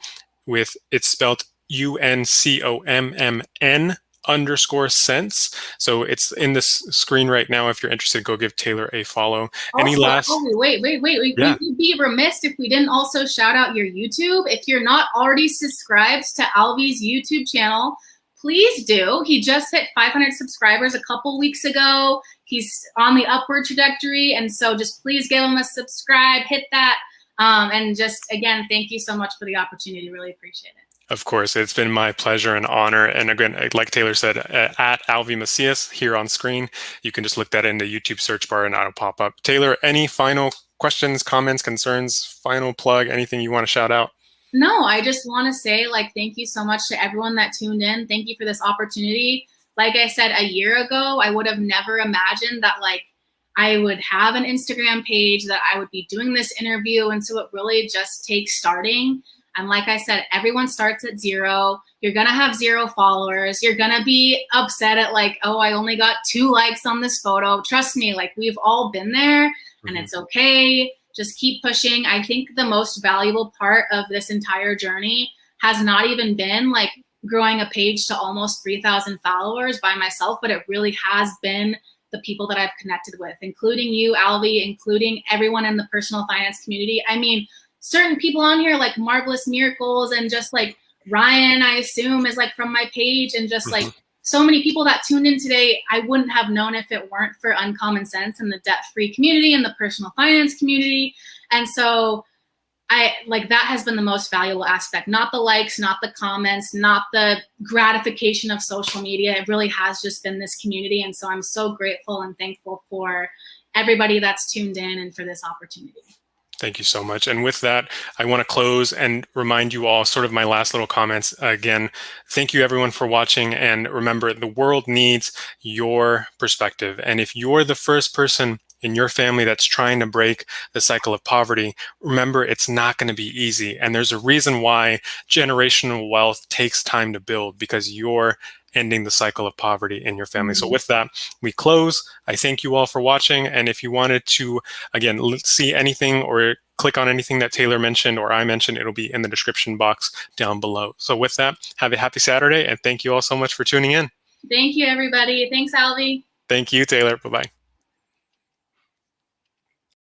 it's spelled UNCOMMN_sense. So it's in this screen right now. If you're interested, go give Taylor a follow. Any last? Wait. Yeah. We'd be remiss if we didn't also shout out your YouTube. If you're not already subscribed to Alvy's YouTube channel, please do. He just hit 500 subscribers a couple weeks ago. He's on the upward trajectory. And so just please give him a subscribe, hit that. And just, again, thank you so much for the opportunity. Really appreciate it. Of course, it's been my pleasure and honor. And again, like Taylor said, at Alvy Macias here on screen, you can just look that in the YouTube search bar and that'll pop up. Taylor, any final questions, comments, concerns, final plug, anything you want to shout out? No, I just want to say, thank you so much to everyone that tuned in. Thank you for this opportunity. Like I said, a year ago, I would have never imagined that, I would have an Instagram page, that I would be doing this interview. And so it really just takes starting. And like I said, everyone starts at zero. You're going to have 0 followers. You're going to be upset at oh, I only got 2 likes on this photo. Trust me, we've all been there and it's okay. Just keep pushing. I think the most valuable part of this entire journey has not even been growing a page to almost 3,000 followers by myself, but it really has been the people that I've connected with, including you, Alvy, including everyone in the personal finance community. I mean, certain people on here like Marvelous Miracles and just Ryan, I assume, is from my page, and just so many people that tuned in today, I wouldn't have known if it weren't for Uncommon Sense and the debt-free community and the personal finance community. And so that has been the most valuable aspect, not the likes, not the comments, not the gratification of social media. It really has just been this community. And so I'm so grateful and thankful for everybody that's tuned in and for this opportunity. Thank you so much. And with that, I want to close and remind you all sort of my last little comments. Again, thank you everyone for watching. And remember, the world needs your perspective. And if you're the first person in your family that's trying to break the cycle of poverty, remember, it's not going to be easy. And there's a reason why generational wealth takes time to build, because you're ending the cycle of poverty in your family. So with that, we close. I thank you all for watching. And if you wanted to, again, see anything or click on anything that Taylor mentioned or I mentioned, it'll be in the description box down below. So with that, have a happy Saturday. And thank you all so much for tuning in. Thank you, everybody. Thanks, Alvy. Thank you, Taylor. Bye-bye.